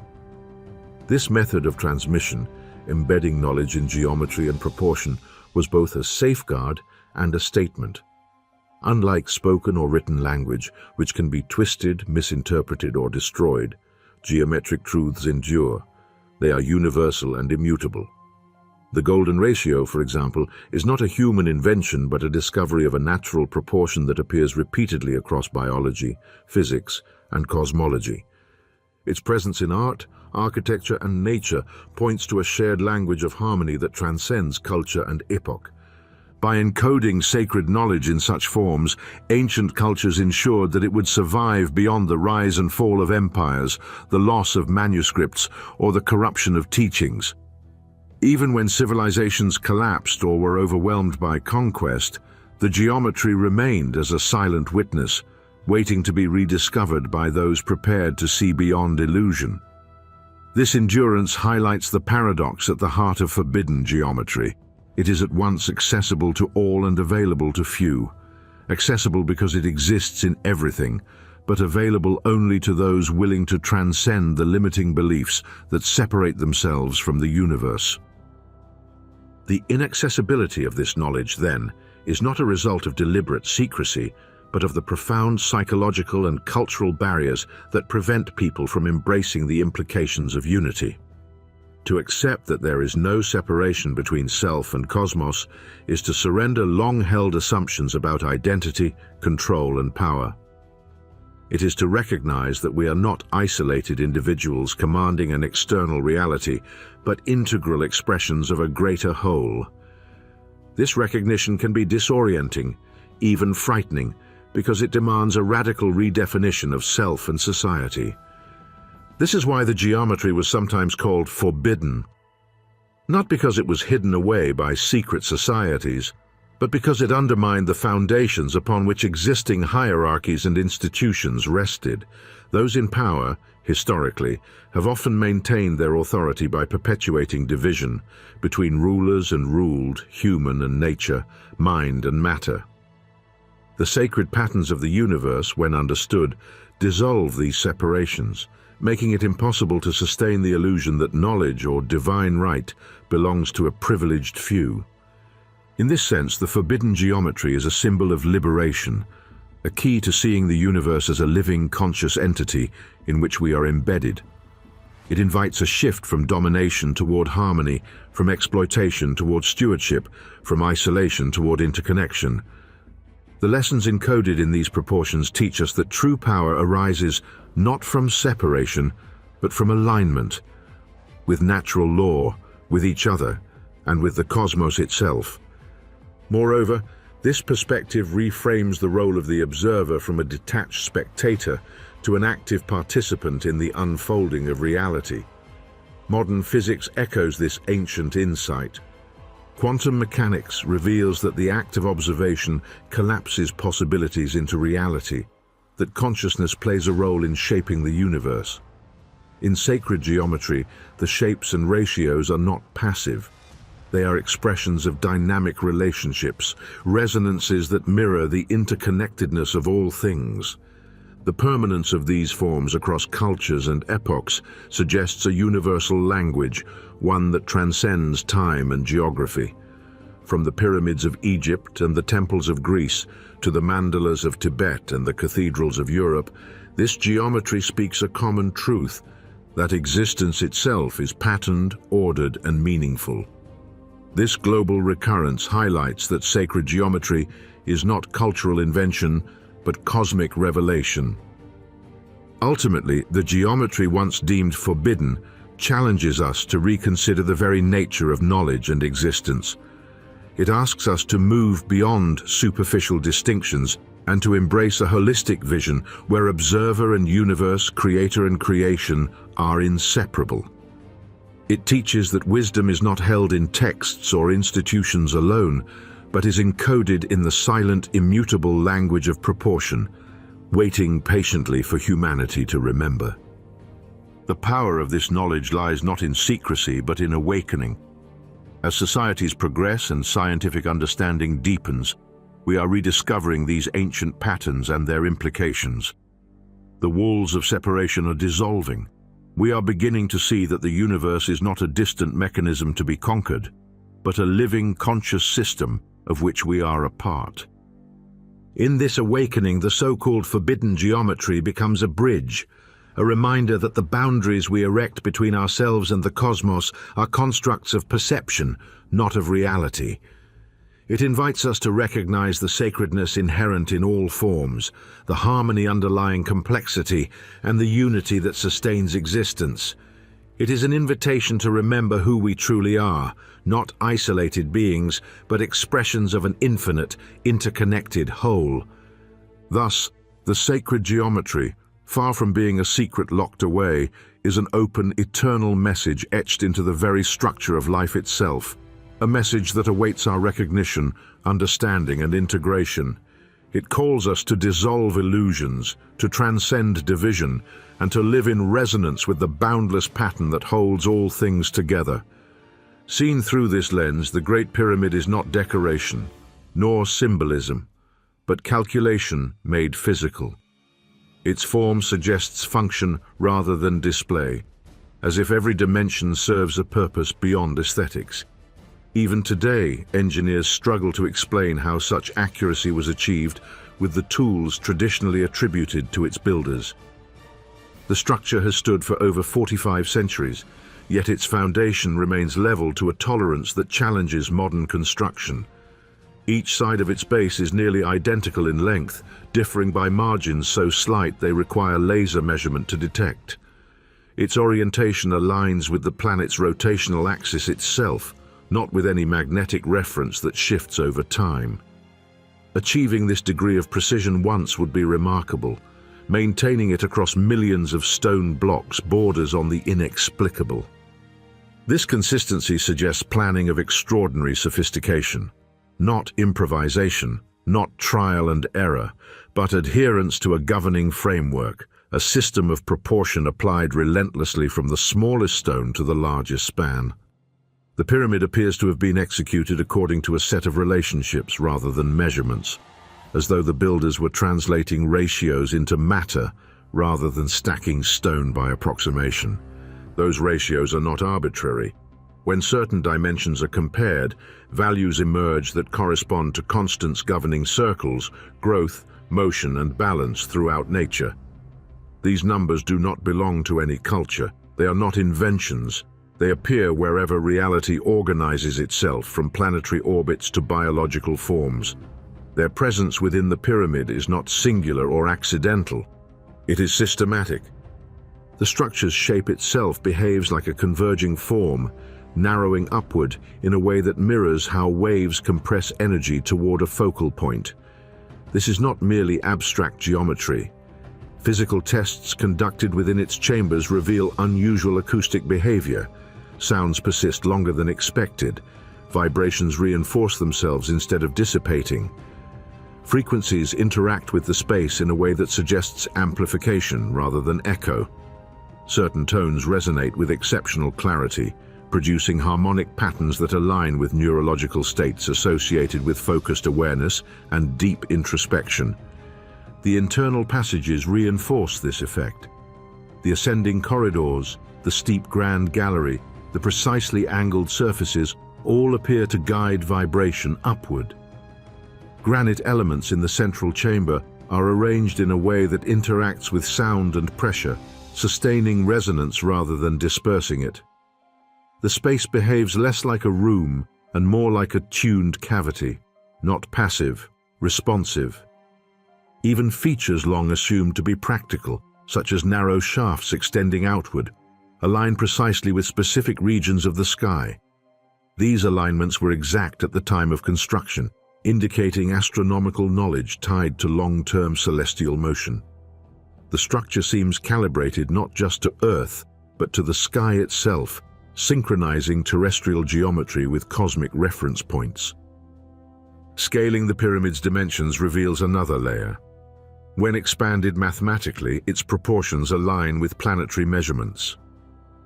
This method of transmission, embedding knowledge in geometry and proportion, was both a safeguard and a statement. Unlike spoken or written language, which can be twisted, misinterpreted, or destroyed, geometric truths endure. They are universal and immutable. The golden ratio, for example, is not a human invention but a discovery of a natural proportion that appears repeatedly across biology, physics, and cosmology. Its presence in art, architecture, and nature points to a shared language of harmony that transcends culture and epoch. By encoding sacred knowledge in such forms, ancient cultures ensured that it would survive beyond the rise and fall of empires, the loss of manuscripts, or the corruption of teachings. Even when civilizations collapsed or were overwhelmed by conquest, the geometry remained as a silent witness, waiting to be rediscovered by those prepared to see beyond illusion. This endurance highlights the paradox at the heart of forbidden geometry. It is at once accessible to all and available to few. Accessible because it exists in everything, but available only to those willing to transcend the limiting beliefs that separate themselves from the universe. The inaccessibility of this knowledge, then, is not a result of deliberate secrecy, but of the profound psychological and cultural barriers that prevent people from embracing the implications of unity. To accept that there is no separation between self and cosmos is to surrender long-held assumptions about identity, control, and power. It is to recognize that we are not isolated individuals commanding an external reality, but integral expressions of a greater whole. This recognition can be disorienting, even frightening, because it demands a radical redefinition of self and society. This is why the geometry was sometimes called forbidden, not because it was hidden away by secret societies, but because it undermined the foundations upon which existing hierarchies and institutions rested. Those in power, historically, have often maintained their authority by perpetuating division between rulers and ruled, human and nature, mind and matter. The sacred patterns of the universe, when understood, dissolve these separations, making it impossible to sustain the illusion that knowledge or divine right belongs to a privileged few. In this sense, the forbidden geometry is a symbol of liberation, a key to seeing the universe as a living, conscious entity in which we are embedded. It invites a shift from domination toward harmony, from exploitation toward stewardship, from isolation toward interconnection. The lessons encoded in these proportions teach us that true power arises not from separation, but from alignment, with natural law, with each other, and with the cosmos itself. Moreover, this perspective reframes the role of the observer from a detached spectator to an active participant in the unfolding of reality. Modern physics echoes this ancient insight. Quantum mechanics reveals that the act of observation collapses possibilities into reality, that consciousness plays a role in shaping the universe. In sacred geometry, the shapes and ratios are not passive. They are expressions of dynamic relationships, resonances that mirror the interconnectedness of all things. The permanence of these forms across cultures and epochs suggests a universal language, one that transcends time and geography. From the pyramids of Egypt and the temples of Greece to the mandalas of Tibet and the cathedrals of Europe, this geometry speaks a common truth, that existence itself is patterned, ordered, and meaningful. This global recurrence highlights that sacred geometry is not cultural invention, but cosmic revelation. Ultimately, the geometry once deemed forbidden challenges us to reconsider the very nature of knowledge and existence. It asks us to move beyond superficial distinctions and to embrace a holistic vision where observer and universe, creator and creation are inseparable. It teaches that wisdom is not held in texts or institutions alone, but is encoded in the silent, immutable language of proportion, waiting patiently for humanity to remember. The power of this knowledge lies not in secrecy, but in awakening. As societies progress and scientific understanding deepens, we are rediscovering these ancient patterns and their implications. The walls of separation are dissolving. We are beginning to see that the universe is not a distant mechanism to be conquered, but a living, conscious system of which we are a part. In this awakening, the so-called forbidden geometry becomes a bridge, a reminder that the boundaries we erect between ourselves and the cosmos are constructs of perception, not of reality. It invites us to recognize the sacredness inherent in all forms, the harmony underlying complexity, and the unity that sustains existence. It is an invitation to remember who we truly are, not isolated beings, but expressions of an infinite, interconnected whole. Thus, the sacred geometry, far from being a secret locked away, is an open, eternal message etched into the very structure of life itself. A message that awaits our recognition, understanding, and integration. It calls us to dissolve illusions, to transcend division, and to live in resonance with the boundless pattern that holds all things together. Seen through this lens, the Great Pyramid is not decoration, nor symbolism, but calculation made physical. Its form suggests function rather than display, as if every dimension serves a purpose beyond aesthetics. Even today, engineers struggle to explain how such accuracy was achieved with the tools traditionally attributed to its builders. The structure has stood for over 45 centuries, yet its foundation remains level to a tolerance that challenges modern construction. Each side of its base is nearly identical in length, differing by margins so slight they require laser measurement to detect. Its orientation aligns with the planet's rotational axis itself, not with any magnetic reference that shifts over time. Achieving this degree of precision once would be remarkable. Maintaining it across millions of stone blocks borders on the inexplicable. This consistency suggests planning of extraordinary sophistication, not improvisation, not trial and error, but adherence to a governing framework, a system of proportion applied relentlessly from the smallest stone to the largest span. The pyramid appears to have been executed according to a set of relationships rather than measurements. as though the builders were translating ratios into matter rather than stacking stone by approximation. Those ratios are not arbitrary. When certain dimensions are compared, values emerge that correspond to constants governing circles, growth, motion, and balance throughout nature. These numbers do not belong to any culture. They are not inventions. They appear wherever reality organizes itself, from planetary orbits to biological forms. Their presence within the pyramid is not singular or accidental. It is systematic. The structure's shape itself behaves like a converging form, narrowing upward in a way that mirrors how waves compress energy toward a focal point. This is not merely abstract geometry. Physical tests conducted within its chambers reveal unusual acoustic behavior. Sounds persist longer than expected. Vibrations reinforce themselves instead of dissipating. Frequencies interact with the space in a way that suggests amplification rather than echo. Certain tones resonate with exceptional clarity, producing harmonic patterns that align with neurological states associated with focused awareness and deep introspection. The internal passages reinforce this effect. The ascending corridors, the steep grand gallery, the precisely angled surfaces all appear to guide vibration upward. Granite elements in the central chamber are arranged in a way that interacts with sound and pressure, sustaining resonance rather than dispersing it. The space behaves less like a room and more like a tuned cavity, not passive, responsive. Even features long assumed to be practical, such as narrow shafts extending outward, align precisely with specific regions of the sky. These alignments were exact at the time of construction, indicating astronomical knowledge tied to long-term celestial motion. The structure seems calibrated not just to Earth, but to the sky itself, synchronizing terrestrial geometry with cosmic reference points. Scaling the pyramid's dimensions reveals another layer. When expanded mathematically, its proportions align with planetary measurements.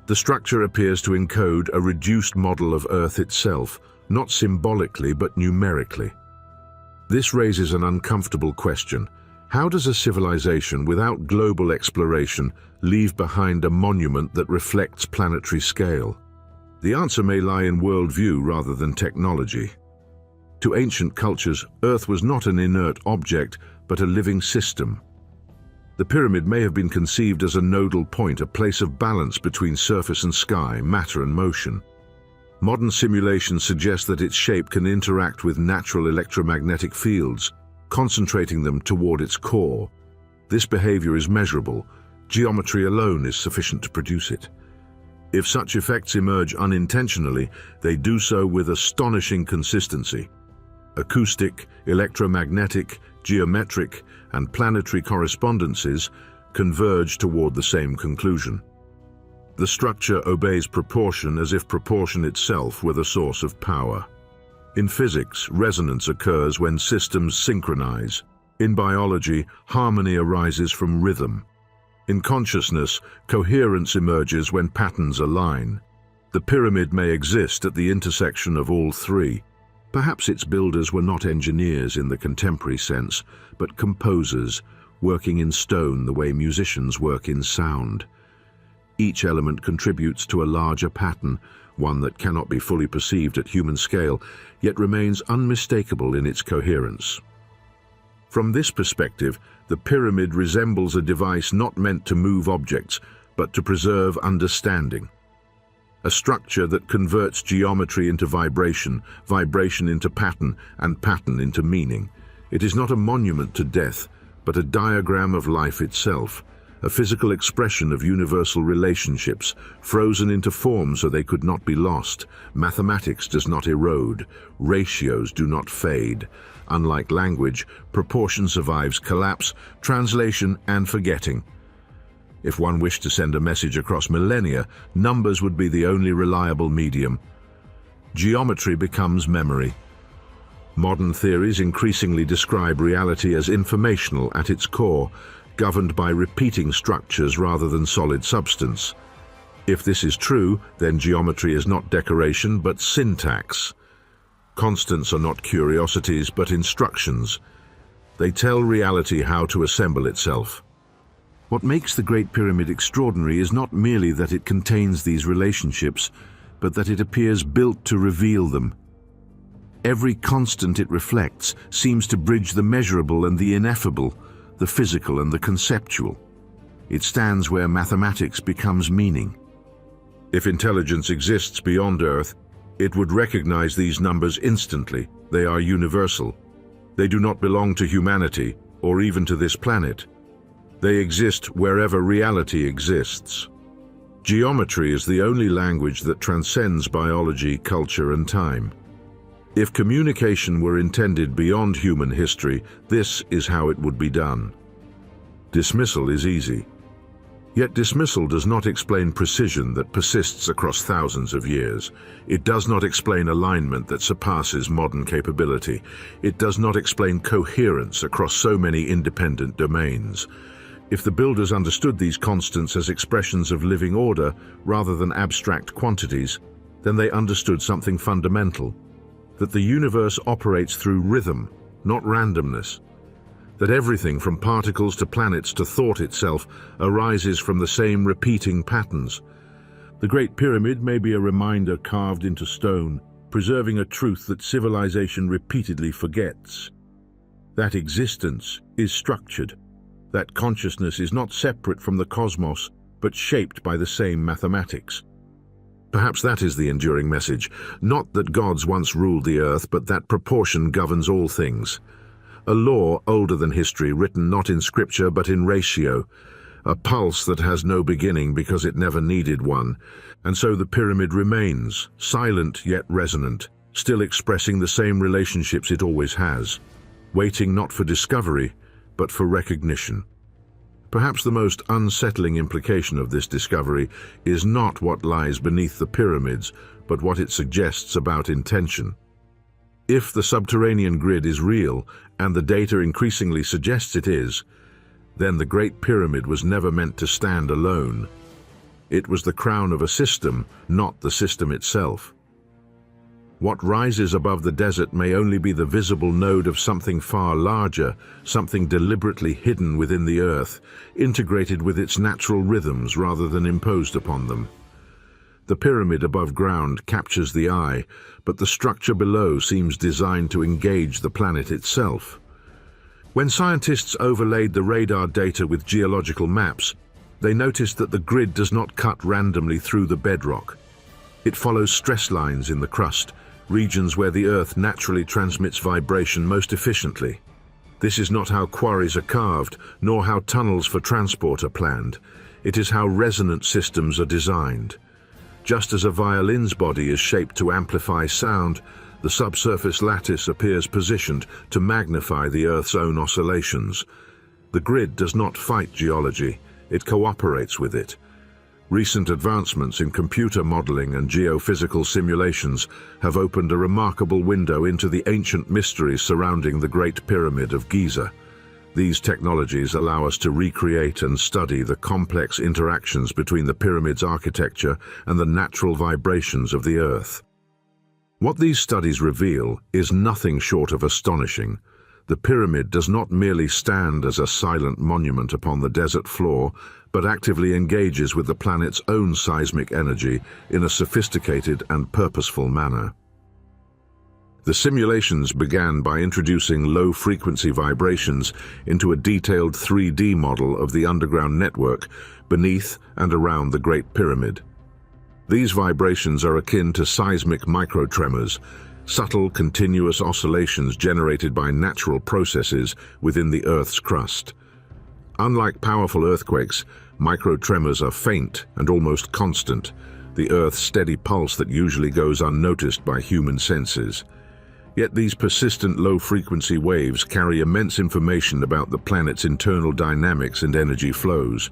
The structure appears to encode a reduced model of Earth itself, not symbolically but numerically. This raises an uncomfortable question. How does a civilization without global exploration leave behind a monument that reflects planetary scale? The answer may lie in worldview rather than technology. To ancient cultures, Earth was not an inert object, but a living system. The pyramid may have been conceived as a nodal point, a place of balance between surface and sky, matter and motion. Modern simulations suggest that its shape can interact with natural electromagnetic fields, concentrating them toward its core. This behavior is measurable. Geometry alone is sufficient to produce it. If such effects emerge unintentionally, they do so with astonishing consistency. Acoustic, electromagnetic, geometric, and planetary correspondences converge toward the same conclusion. The structure obeys proportion as if proportion itself were the source of power. In physics, resonance occurs when systems synchronize. In biology, harmony arises from rhythm. In consciousness, coherence emerges when patterns align. The pyramid may exist at the intersection of all three. Perhaps its builders were not engineers in the contemporary sense, but composers, working in stone the way musicians work in sound. Each element contributes to a larger pattern, one that cannot be fully perceived at human scale, yet remains unmistakable in its coherence. From this perspective, the pyramid resembles a device not meant to move objects, but to preserve understanding. A structure that converts geometry into vibration, vibration into pattern, and pattern into meaning. It is not a monument to death, but a diagram of life itself, a physical expression of universal relationships, frozen into form so they could not be lost. Mathematics does not erode, ratios do not fade. Unlike language, proportion survives collapse, translation, and forgetting. If one wished to send a message across millennia, numbers would be the only reliable medium. Geometry becomes memory. Modern theories increasingly describe reality as informational at its core, governed by repeating structures rather than solid substance. If this is true, then geometry is not decoration but syntax. Constants are not curiosities but instructions. They tell reality how to assemble itself. What makes the Great Pyramid extraordinary is not merely that it contains these relationships, but that it appears built to reveal them. Every constant it reflects seems to bridge the measurable and the ineffable, the physical and the conceptual. It stands where mathematics becomes meaning. If intelligence exists beyond Earth, it would recognize these numbers instantly. They are universal. They do not belong to humanity or even to this planet. They exist wherever reality exists. Geometry is the only language that transcends biology, culture, and time. If communication were intended beyond human history, this is how it would be done. Dismissal is easy. Yet dismissal does not explain precision that persists across thousands of years. It does not explain alignment that surpasses modern capability. It does not explain coherence across so many independent domains. If the builders understood these constants as expressions of living order rather than abstract quantities, then they understood something fundamental: that the universe operates through rhythm, not randomness. That everything from particles to planets to thought itself arises from the same repeating patterns. The Great Pyramid may be a reminder carved into stone, preserving a truth that civilization repeatedly forgets. That existence is structured. That consciousness is not separate from the cosmos, but shaped by the same mathematics. Perhaps that is the enduring message, not that gods once ruled the earth, but that proportion governs all things. A law older than history, written not in scripture but in ratio, a pulse that has no beginning because it never needed one, and so the pyramid remains, silent yet resonant, still expressing the same relationships it always has, waiting not for discovery, but for recognition. Perhaps the most unsettling implication of this discovery is not what lies beneath the pyramids, but what it suggests about intention. If the subterranean grid is real, and the data increasingly suggests it is, then the Great Pyramid was never meant to stand alone. It was the crown of a system, not the system itself. What rises above the desert may only be the visible node of something far larger, something deliberately hidden within the earth, integrated with its natural rhythms rather than imposed upon them. The pyramid above ground captures the eye, but the structure below seems designed to engage the planet itself. When scientists overlaid the radar data with geological maps, they noticed that the grid does not cut randomly through the bedrock. It follows stress lines in the crust, regions where the Earth naturally transmits vibration most efficiently. This is not how quarries are carved, nor how tunnels for transport are planned. It is how resonant systems are designed. Just as a violin's body is shaped to amplify sound, the subsurface lattice appears positioned to magnify the Earth's own oscillations. The grid does not fight geology, it cooperates with it. Recent advancements in computer modeling and geophysical simulations have opened a remarkable window into the ancient mysteries surrounding the Great Pyramid of Giza. These technologies allow us to recreate and study the complex interactions between the pyramid's architecture and the natural vibrations of the Earth. What these studies reveal is nothing short of astonishing. The pyramid does not merely stand as a silent monument upon the desert floor, but actively engages with the planet's own seismic energy in a sophisticated and purposeful manner. The simulations began by introducing low-frequency vibrations into a detailed 3D model of the underground network beneath and around the Great Pyramid. These vibrations are akin to seismic microtremors, subtle, continuous oscillations generated by natural processes within the Earth's crust. Unlike powerful earthquakes, microtremors are faint and almost constant, the Earth's steady pulse that usually goes unnoticed by human senses. Yet these persistent low-frequency waves carry immense information about the planet's internal dynamics and energy flows.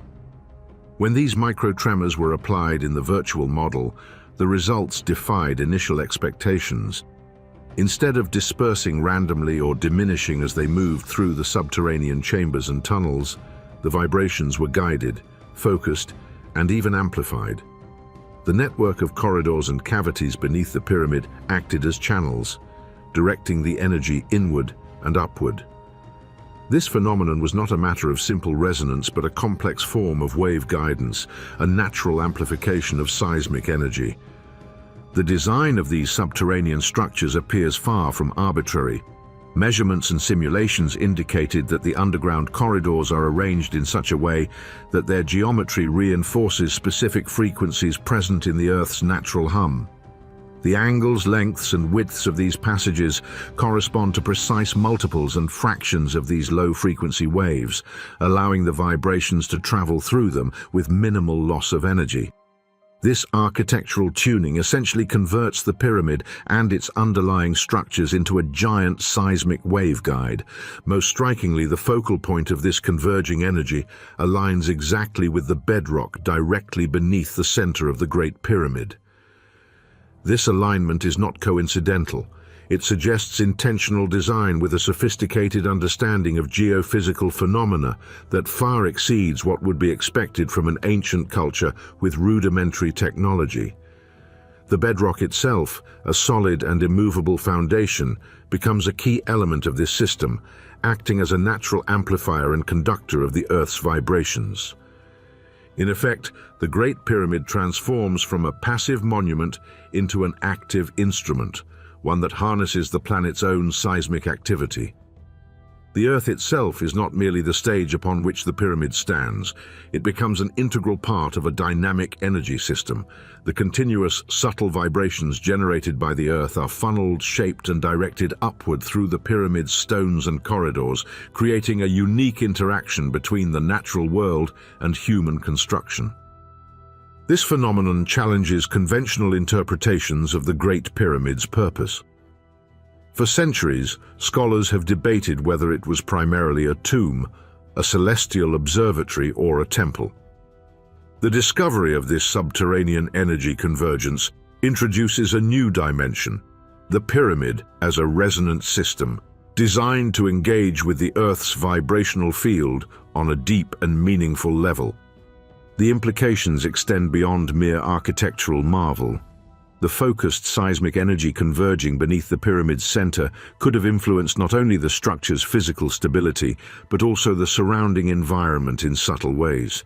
When these microtremors were applied in the virtual model, the results defied initial expectations. Instead of dispersing randomly or diminishing as they moved through the subterranean chambers and tunnels, the vibrations were guided, focused, and even amplified. The network of corridors and cavities beneath the pyramid acted as channels, directing the energy inward and upward. This phenomenon was not a matter of simple resonance but a complex form of wave guidance, a natural amplification of seismic energy. The design of these subterranean structures appears far from arbitrary. Measurements and simulations indicated that the underground corridors are arranged in such a way that their geometry reinforces specific frequencies present in the Earth's natural hum. The angles, lengths, and widths of these passages correspond to precise multiples and fractions of these low-frequency waves, allowing the vibrations to travel through them with minimal loss of energy. This architectural tuning essentially converts the pyramid and its underlying structures into a giant seismic waveguide. Most strikingly, the focal point of this converging energy aligns exactly with the bedrock directly beneath the center of the Great Pyramid. This alignment is not coincidental. It suggests intentional design with a sophisticated understanding of geophysical phenomena that far exceeds what would be expected from an ancient culture with rudimentary technology. The bedrock itself, a solid and immovable foundation, becomes a key element of this system, acting as a natural amplifier and conductor of the Earth's vibrations. In effect, the Great Pyramid transforms from a passive monument into an active instrument, one that harnesses the planet's own seismic activity. The Earth itself is not merely the stage upon which the pyramid stands. It becomes an integral part of a dynamic energy system. The continuous, subtle vibrations generated by the Earth are funneled, shaped, and directed upward through the pyramid's stones and corridors, creating a unique interaction between the natural world and human construction. This phenomenon challenges conventional interpretations of the Great Pyramid's purpose. For centuries, scholars have debated whether it was primarily a tomb, a celestial observatory, or a temple. The discovery of this subterranean energy convergence introduces a new dimension, the pyramid as a resonant system, designed to engage with the Earth's vibrational field on a deep and meaningful level. The implications extend beyond mere architectural marvel. The focused seismic energy converging beneath the pyramid's center could have influenced not only the structure's physical stability, but also the surrounding environment in subtle ways.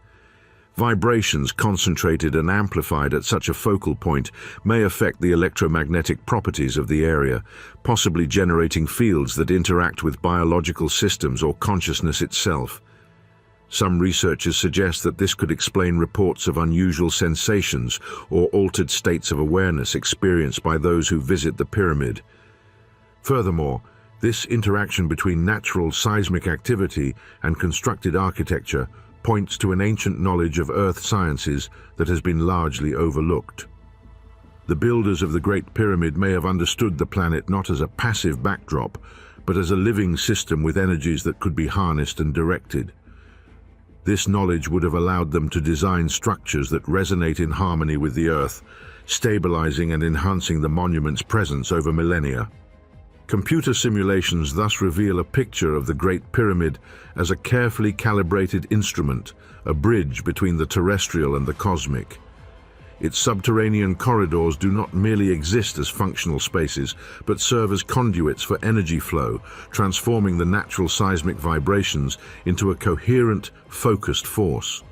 Vibrations concentrated and amplified at such a focal point may affect the electromagnetic properties of the area, possibly generating fields that interact with biological systems or consciousness itself. Some researchers suggest that this could explain reports of unusual sensations or altered states of awareness experienced by those who visit the pyramid. Furthermore, this interaction between natural seismic activity and constructed architecture points to an ancient knowledge of Earth sciences that has been largely overlooked. The builders of the Great Pyramid may have understood the planet not as a passive backdrop, but as a living system with energies that could be harnessed and directed. This knowledge would have allowed them to design structures that resonate in harmony with the Earth, stabilizing and enhancing the monument's presence over millennia. Computer simulations thus reveal a picture of the Great Pyramid as a carefully calibrated instrument, a bridge between the terrestrial and the cosmic. Its subterranean corridors do not merely exist as functional spaces, but serve as conduits for energy flow, transforming the natural seismic vibrations into a coherent, focused force.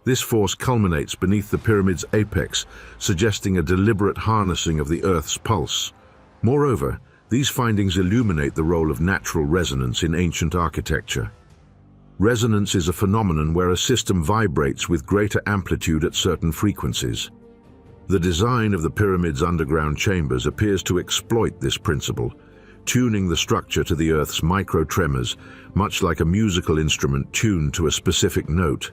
This force culminates beneath the pyramid's apex, suggesting a deliberate harnessing of the Earth's pulse. Moreover, these findings illuminate the role of natural resonance in ancient architecture. Resonance is a phenomenon where a system vibrates with greater amplitude at certain frequencies. The design of the pyramid's underground chambers appears to exploit this principle, tuning the structure to the Earth's microtremors, much like a musical instrument tuned to a specific note.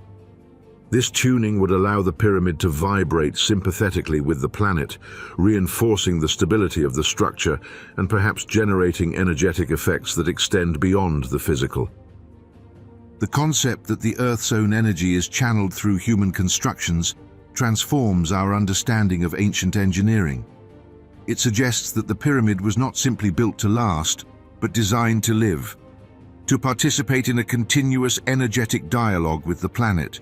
This tuning would allow the pyramid to vibrate sympathetically with the planet, reinforcing the stability of the structure and perhaps generating energetic effects that extend beyond the physical. The concept that the Earth's own energy is channeled through human constructions transforms our understanding of ancient engineering. It suggests that the pyramid was not simply built to last, but designed to live, to participate in a continuous energetic dialogue with the planet.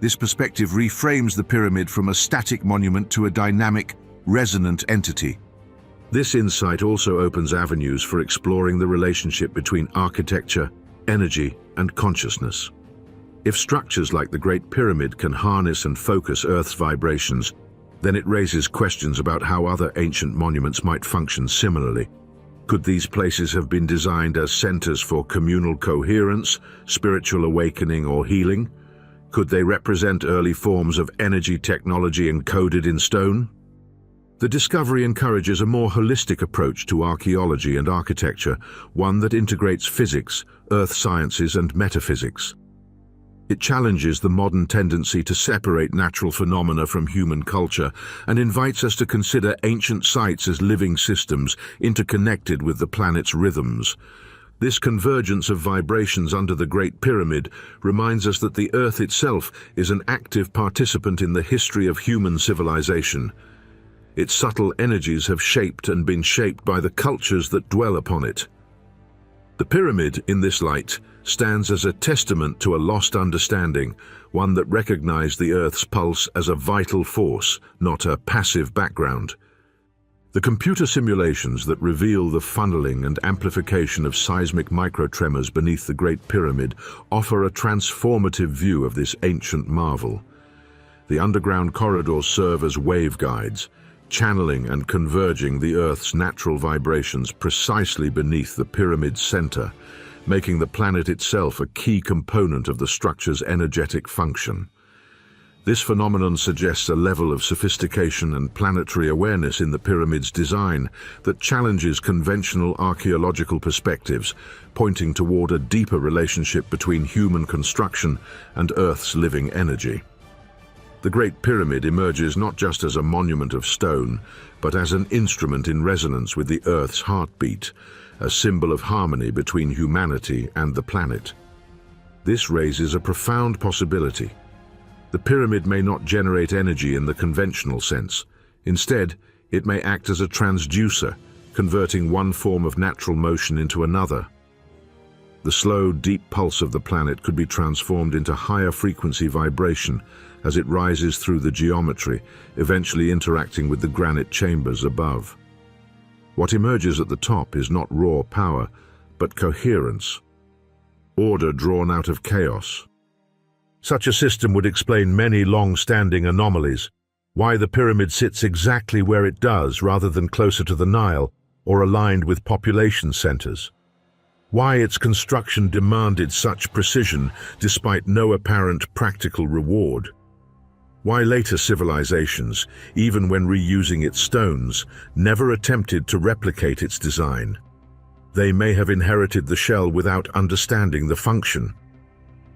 This perspective reframes the pyramid from a static monument to a dynamic, resonant entity. This insight also opens avenues for exploring the relationship between architecture energy, and consciousness. If structures like the Great Pyramid can harness and focus Earth's vibrations, then it raises questions about how other ancient monuments might function similarly. Could these places have been designed as centers for communal coherence, spiritual awakening, or healing? Could they represent early forms of energy technology encoded in stone? The discovery encourages a more holistic approach to archaeology and architecture, one that integrates physics, earth sciences, and metaphysics. It challenges the modern tendency to separate natural phenomena from human culture and invites us to consider ancient sites as living systems interconnected with the planet's rhythms. This convergence of vibrations under the Great Pyramid reminds us that the Earth itself is an active participant in the history of human civilization. Its subtle energies have shaped and been shaped by the cultures that dwell upon it. The pyramid, in this light, stands as a testament to a lost understanding, one that recognized the Earth's pulse as a vital force, not a passive background. The computer simulations that reveal the funneling and amplification of seismic microtremors beneath the Great Pyramid offer a transformative view of this ancient marvel. The underground corridors serve as waveguides, channeling and converging the Earth's natural vibrations precisely beneath the pyramid's center, making the planet itself a key component of the structure's energetic function. This phenomenon suggests a level of sophistication and planetary awareness in the pyramid's design that challenges conventional archaeological perspectives, pointing toward a deeper relationship between human construction and Earth's living energy. The Great Pyramid emerges not just as a monument of stone, but as an instrument in resonance with the Earth's heartbeat, a symbol of harmony between humanity and the planet. This raises a profound possibility. The pyramid may not generate energy in the conventional sense. Instead, it may act as a transducer, converting one form of natural motion into another. The slow, deep pulse of the planet could be transformed into higher frequency vibration as it rises through the geometry, eventually interacting with the granite chambers above. What emerges at the top is not raw power, but coherence, order drawn out of chaos. Such a system would explain many long-standing anomalies, why the pyramid sits exactly where it does rather than closer to the Nile or aligned with population centers, why its construction demanded such precision despite no apparent practical reward, why later civilizations, even when reusing its stones, never attempted to replicate its design. They may have inherited the shell without understanding the function.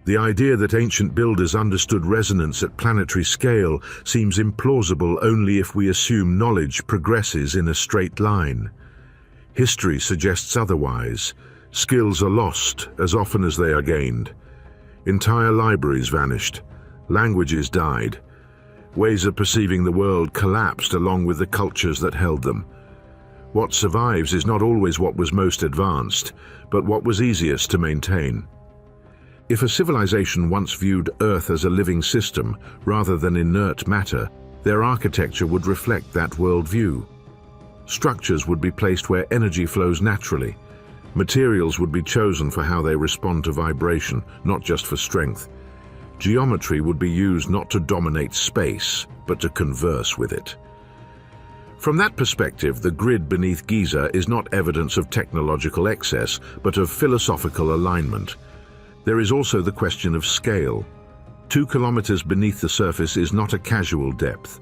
The idea that ancient builders understood resonance at planetary scale seems implausible only if we assume knowledge progresses in a straight line. History suggests otherwise. Skills are lost as often as they are gained. Entire libraries vanished. Languages died. Ways of perceiving the world collapsed along with the cultures that held them. What survives is not always what was most advanced, but what was easiest to maintain. If a civilization once viewed Earth as a living system rather than inert matter, their architecture would reflect that worldview. Structures would be placed where energy flows naturally. Materials would be chosen for how they respond to vibration, not just for strength. Geometry would be used not to dominate space, but to converse with it. From that perspective, the grid beneath Giza is not evidence of technological excess, but of philosophical alignment. There is also the question of scale. 2 kilometers beneath the surface is not a casual depth.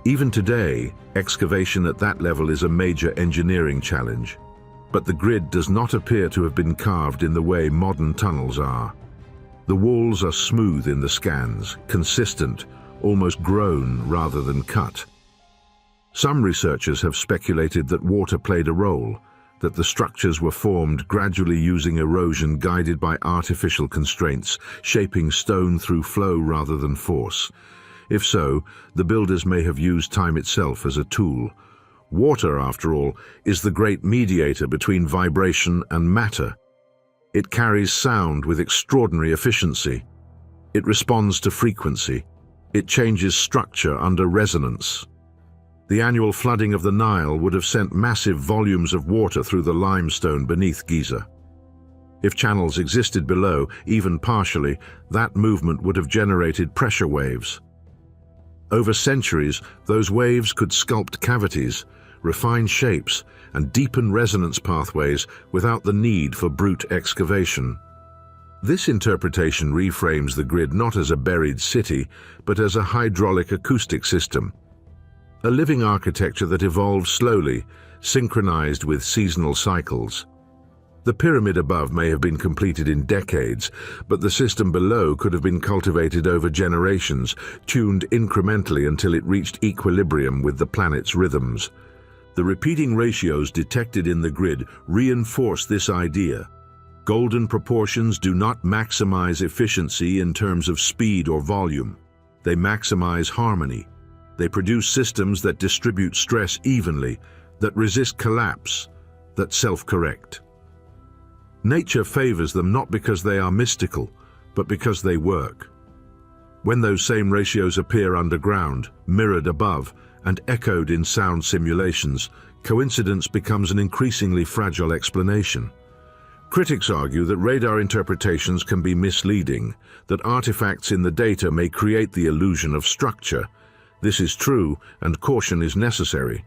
Even today, excavation at that level is a major engineering challenge. But the grid does not appear to have been carved in the way modern tunnels are. The walls are smooth in the scans, consistent, almost grown rather than cut. Some researchers have speculated that water played a role, that the structures were formed gradually using erosion guided by artificial constraints, shaping stone through flow rather than force. If so, the builders may have used time itself as a tool. Water, after all, is the great mediator between vibration and matter. It carries sound with extraordinary efficiency. It responds to frequency. It changes structure under resonance. The annual flooding of the Nile would have sent massive volumes of water through the limestone beneath Giza. If channels existed below, even partially, that movement would have generated pressure waves. Over centuries, those waves could sculpt cavities, refine shapes, and deepen resonance pathways without the need for brute excavation. This interpretation reframes the grid not as a buried city, but as a hydraulic acoustic system. A living architecture that evolves slowly, synchronized with seasonal cycles. The pyramid above may have been completed in decades, but the system below could have been cultivated over generations, tuned incrementally until it reached equilibrium with the planet's rhythms. The repeating ratios detected in the grid reinforce this idea. Golden proportions do not maximize efficiency in terms of speed or volume. They maximize harmony. They produce systems that distribute stress evenly, that resist collapse, that self-correct. Nature favors them not because they are mystical, but because they work. When those same ratios appear underground, mirrored above, and echoed in sound simulations, coincidence becomes an increasingly fragile explanation. Critics argue that radar interpretations can be misleading, that artifacts in the data may create the illusion of structure. This is true, and caution is necessary.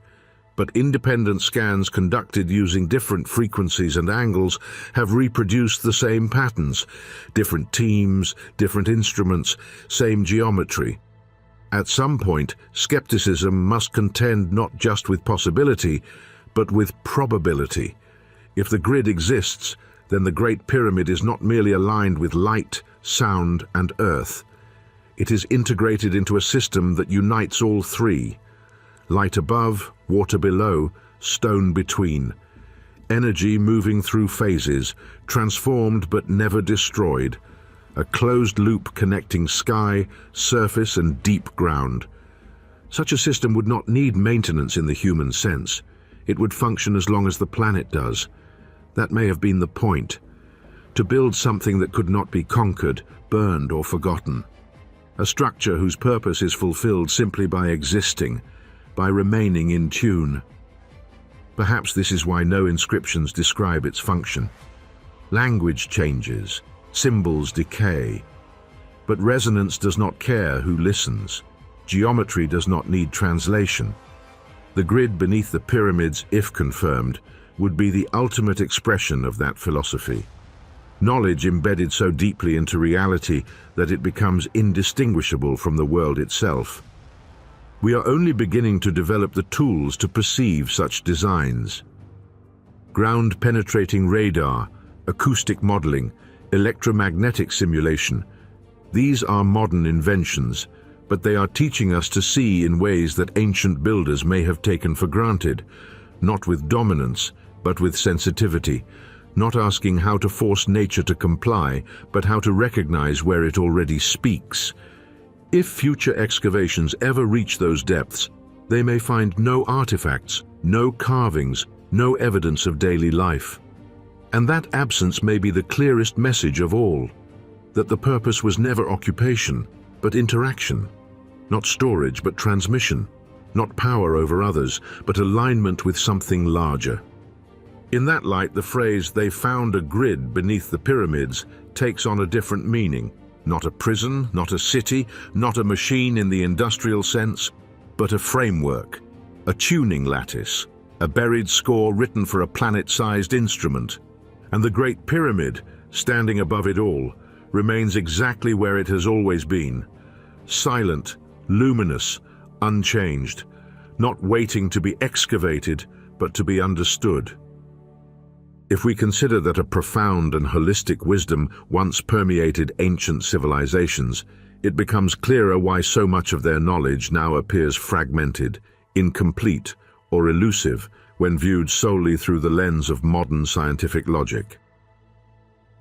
But independent scans conducted using different frequencies and angles have reproduced the same patterns. Different teams, different instruments, same geometry. At some point, skepticism must contend not just with possibility, but with probability. If the grid exists, then the Great Pyramid is not merely aligned with light, sound, and earth. It is integrated into a system that unites all three. Light above, water below, stone between. Energy moving through phases, transformed but never destroyed. A closed loop connecting sky, surface, and deep ground. Such a system would not need maintenance in the human sense. It would function as long as the planet does. That may have been the point. To build something that could not be conquered, burned, or forgotten. A structure whose purpose is fulfilled simply by existing, by remaining in tune. Perhaps this is why no inscriptions describe its function. Language changes, symbols decay, but resonance does not care who listens. Geometry does not need translation. The grid beneath the pyramids, if confirmed, would be the ultimate expression of that philosophy. Knowledge embedded so deeply into reality that it becomes indistinguishable from the world itself. We are only beginning to develop the tools to perceive such designs. Ground-penetrating radar, acoustic modeling, electromagnetic simulation. These are modern inventions, but they are teaching us to see in ways that ancient builders may have taken for granted, not with dominance, but with sensitivity, not asking how to force nature to comply, but how to recognize where it already speaks. If future excavations ever reach those depths, they may find no artifacts, no carvings, no evidence of daily life. And that absence may be the clearest message of all, that the purpose was never occupation, but interaction, not storage, but transmission, not power over others, but alignment with something larger. In that light, the phrase, "they found a grid beneath the pyramids," takes on a different meaning. Not a prison, not a city, not a machine in the industrial sense, but a framework, a tuning lattice, a buried score written for a planet-sized instrument. And the Great Pyramid, standing above it all, remains exactly where it has always been. Silent, luminous, unchanged, not waiting to be excavated, but to be understood. If we consider that a profound and holistic wisdom once permeated ancient civilizations, it becomes clearer why so much of their knowledge now appears fragmented, incomplete, or elusive when viewed solely through the lens of modern scientific logic.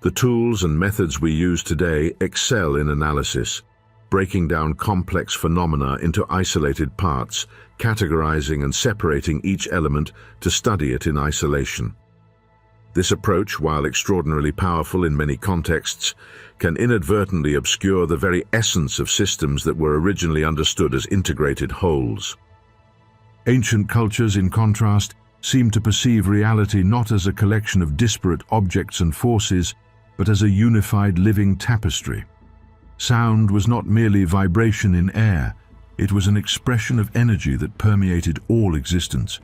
The tools and methods we use today excel in analysis, breaking down complex phenomena into isolated parts, categorizing and separating each element to study it in isolation. This approach, while extraordinarily powerful in many contexts, can inadvertently obscure the very essence of systems that were originally understood as integrated wholes. Ancient cultures, in contrast, seem to perceive reality not as a collection of disparate objects and forces, but as a unified living tapestry. Sound was not merely vibration in air, it was an expression of energy that permeated all existence.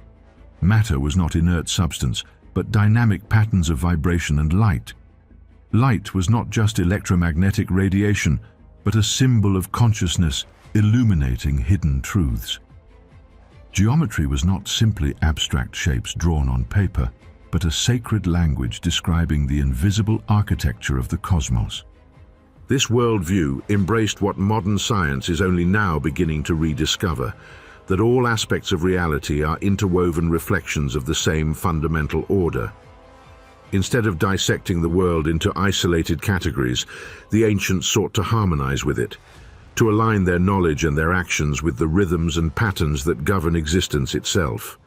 Matter was not inert substance, but dynamic patterns of vibration and light. Light was not just electromagnetic radiation, but a symbol of consciousness illuminating hidden truths. Geometry was not simply abstract shapes drawn on paper, but a sacred language describing the invisible architecture of the cosmos. This worldview embraced what modern science is only now beginning to rediscover, that all aspects of reality are interwoven reflections of the same fundamental order. Instead of dissecting the world into isolated categories, the ancients sought to harmonize with it, to align their knowledge and their actions with the rhythms and patterns that govern existence itself.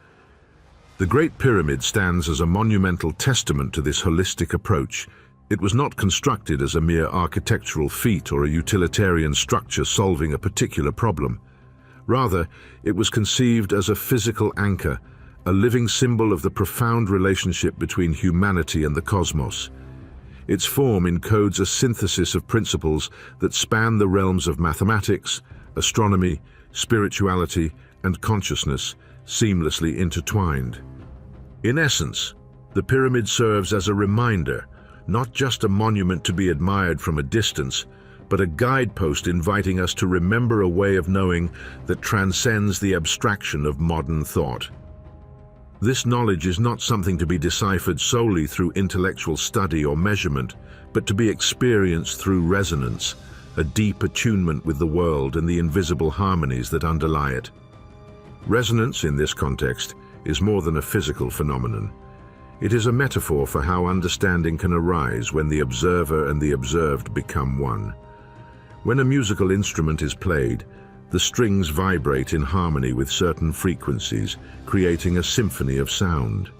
The Great Pyramid stands as a monumental testament to this holistic approach. It was not constructed as a mere architectural feat or a utilitarian structure solving a particular problem. Rather, it was conceived as a physical anchor, a living symbol of the profound relationship between humanity and the cosmos. Its form encodes a synthesis of principles that span the realms of mathematics, astronomy, spirituality, and consciousness, seamlessly intertwined. In essence, the pyramid serves as a reminder, not just a monument to be admired from a distance, but a guidepost inviting us to remember a way of knowing that transcends the abstraction of modern thought. This knowledge is not something to be deciphered solely through intellectual study or measurement, but to be experienced through resonance, a deep attunement with the world and the invisible harmonies that underlie it. Resonance, in this context, is more than a physical phenomenon. It is a metaphor for how understanding can arise when the observer and the observed become one. When a musical instrument is played, the strings vibrate in harmony with certain frequencies, creating a symphony of sound.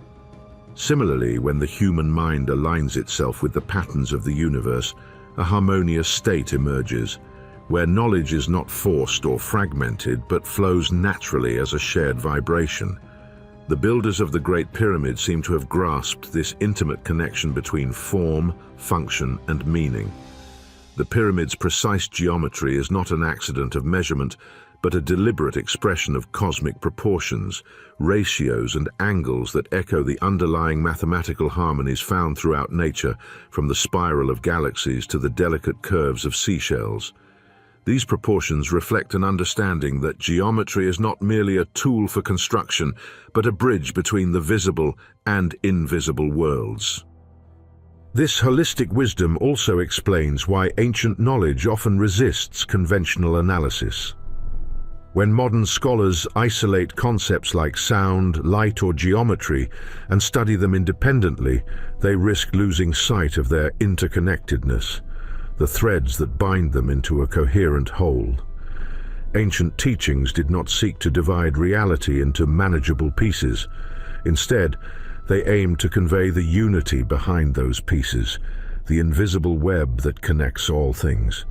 Similarly, when the human mind aligns itself with the patterns of the universe, a harmonious state emerges, where knowledge is not forced or fragmented, but flows naturally as a shared vibration. The builders of the Great Pyramid seem to have grasped this intimate connection between form, function, and meaning. The pyramid's precise geometry is not an accident of measurement, but a deliberate expression of cosmic proportions, ratios, and angles that echo the underlying mathematical harmonies found throughout nature, from the spiral of galaxies to the delicate curves of seashells. These proportions reflect an understanding that geometry is not merely a tool for construction, but a bridge between the visible and invisible worlds. This holistic wisdom also explains why ancient knowledge often resists conventional analysis. When modern scholars isolate concepts like sound, light, or geometry and study them independently, they risk losing sight of their interconnectedness, the threads that bind them into a coherent whole. Ancient teachings did not seek to divide reality into manageable pieces. Instead, they aimed to convey the unity behind those pieces, the invisible web that connects all things.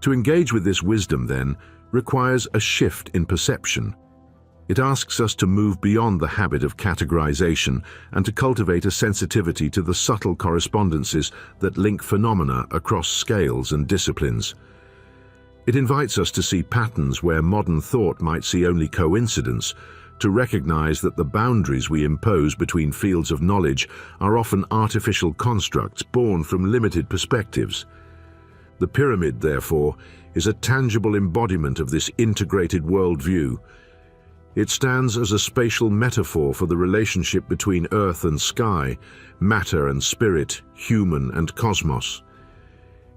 To engage with this wisdom, then, requires a shift in perception. It asks us to move beyond the habit of categorization and to cultivate a sensitivity to the subtle correspondences that link phenomena across scales and disciplines. It invites us to see patterns where modern thought might see only coincidence, to recognize that the boundaries we impose between fields of knowledge are often artificial constructs born from limited perspectives. The pyramid, therefore, is a tangible embodiment of this integrated worldview. It stands as a spatial metaphor for the relationship between earth and sky, matter and spirit, human and cosmos.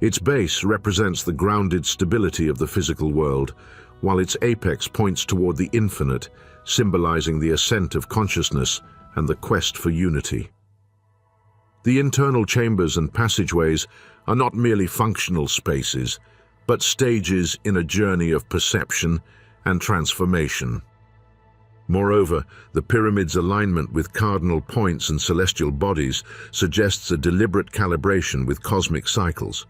Its base represents the grounded stability of the physical world, while its apex points toward the infinite, symbolizing the ascent of consciousness and the quest for unity. The internal chambers and passageways are not merely functional spaces, but stages in a journey of perception and transformation. Moreover, the pyramid's alignment with cardinal points and celestial bodies suggests a deliberate calibration with cosmic cycles.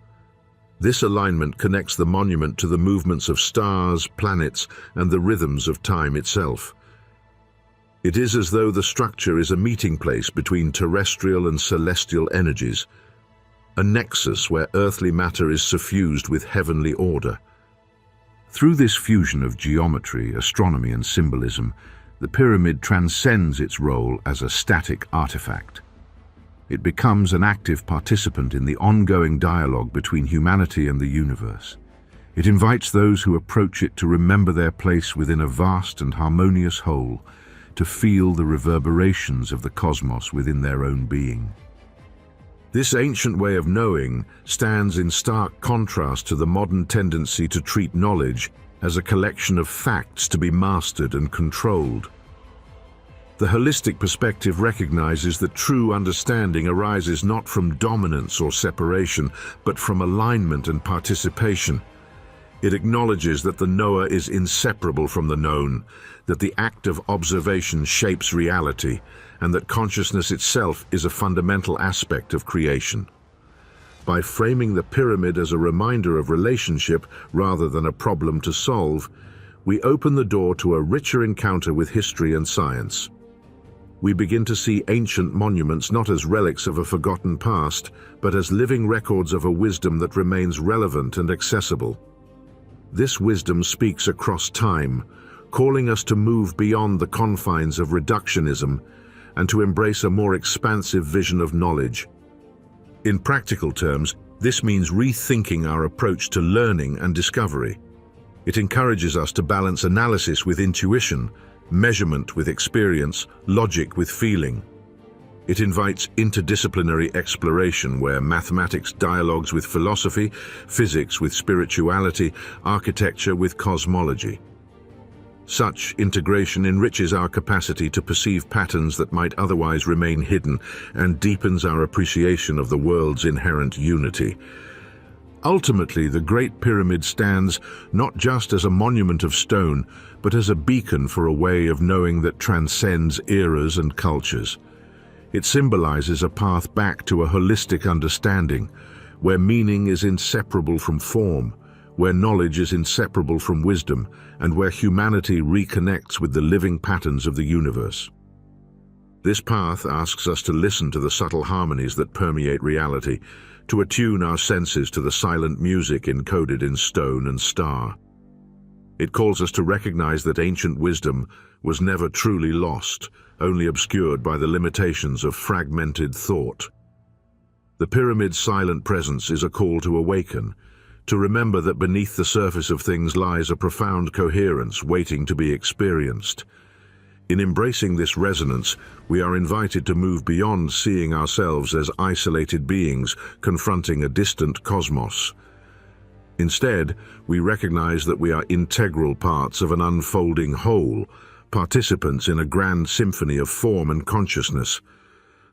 This alignment connects the monument to the movements of stars, planets, and the rhythms of time itself. It is as though the structure is a meeting place between terrestrial and celestial energies. a nexus where earthly matter is suffused with heavenly order. Through this fusion of geometry, astronomy, and symbolism, the pyramid transcends its role as a static artifact. It becomes an active participant in the ongoing dialogue between humanity and the universe. It invites those who approach it to remember their place within a vast and harmonious whole, to feel the reverberations of the cosmos within their own being. This ancient way of knowing stands in stark contrast to the modern tendency to treat knowledge as a collection of facts to be mastered and controlled. The holistic perspective recognizes that true understanding arises not from dominance or separation, but from alignment and participation. It acknowledges that the knower is inseparable from the known, that the act of observation shapes reality, and that consciousness itself is a fundamental aspect of creation. By framing the pyramid as a reminder of relationship rather than a problem to solve, we open the door to a richer encounter with history and science. We begin to see ancient monuments not as relics of a forgotten past, but as living records of a wisdom that remains relevant and accessible. This wisdom speaks across time, calling us to move beyond the confines of reductionism and to embrace a more expansive vision of knowledge. In practical terms, this means rethinking our approach to learning and discovery. It encourages us to balance analysis with intuition, measurement with experience, logic with feeling. It invites interdisciplinary exploration where mathematics dialogues with philosophy, physics with spirituality, architecture with cosmology. Such integration enriches our capacity to perceive patterns that might otherwise remain hidden and deepens our appreciation of the world's inherent unity. Ultimately, the Great Pyramid stands not just as a monument of stone, but as a beacon for a way of knowing that transcends eras and cultures. It symbolizes a path back to a holistic understanding, where meaning is inseparable from form, where knowledge is inseparable from wisdom, and where humanity reconnects with the living patterns of the universe. This path asks us to listen to the subtle harmonies that permeate reality, to attune our senses to the silent music encoded in stone and star. It calls us to recognize that ancient wisdom was never truly lost, only obscured by the limitations of fragmented thought. The pyramid's silent presence is a call to awaken, to remember that beneath the surface of things lies a profound coherence waiting to be experienced. In embracing this resonance, we are invited to move beyond seeing ourselves as isolated beings confronting a distant cosmos. Instead, we recognize that we are integral parts of an unfolding whole, participants in a grand symphony of form and consciousness.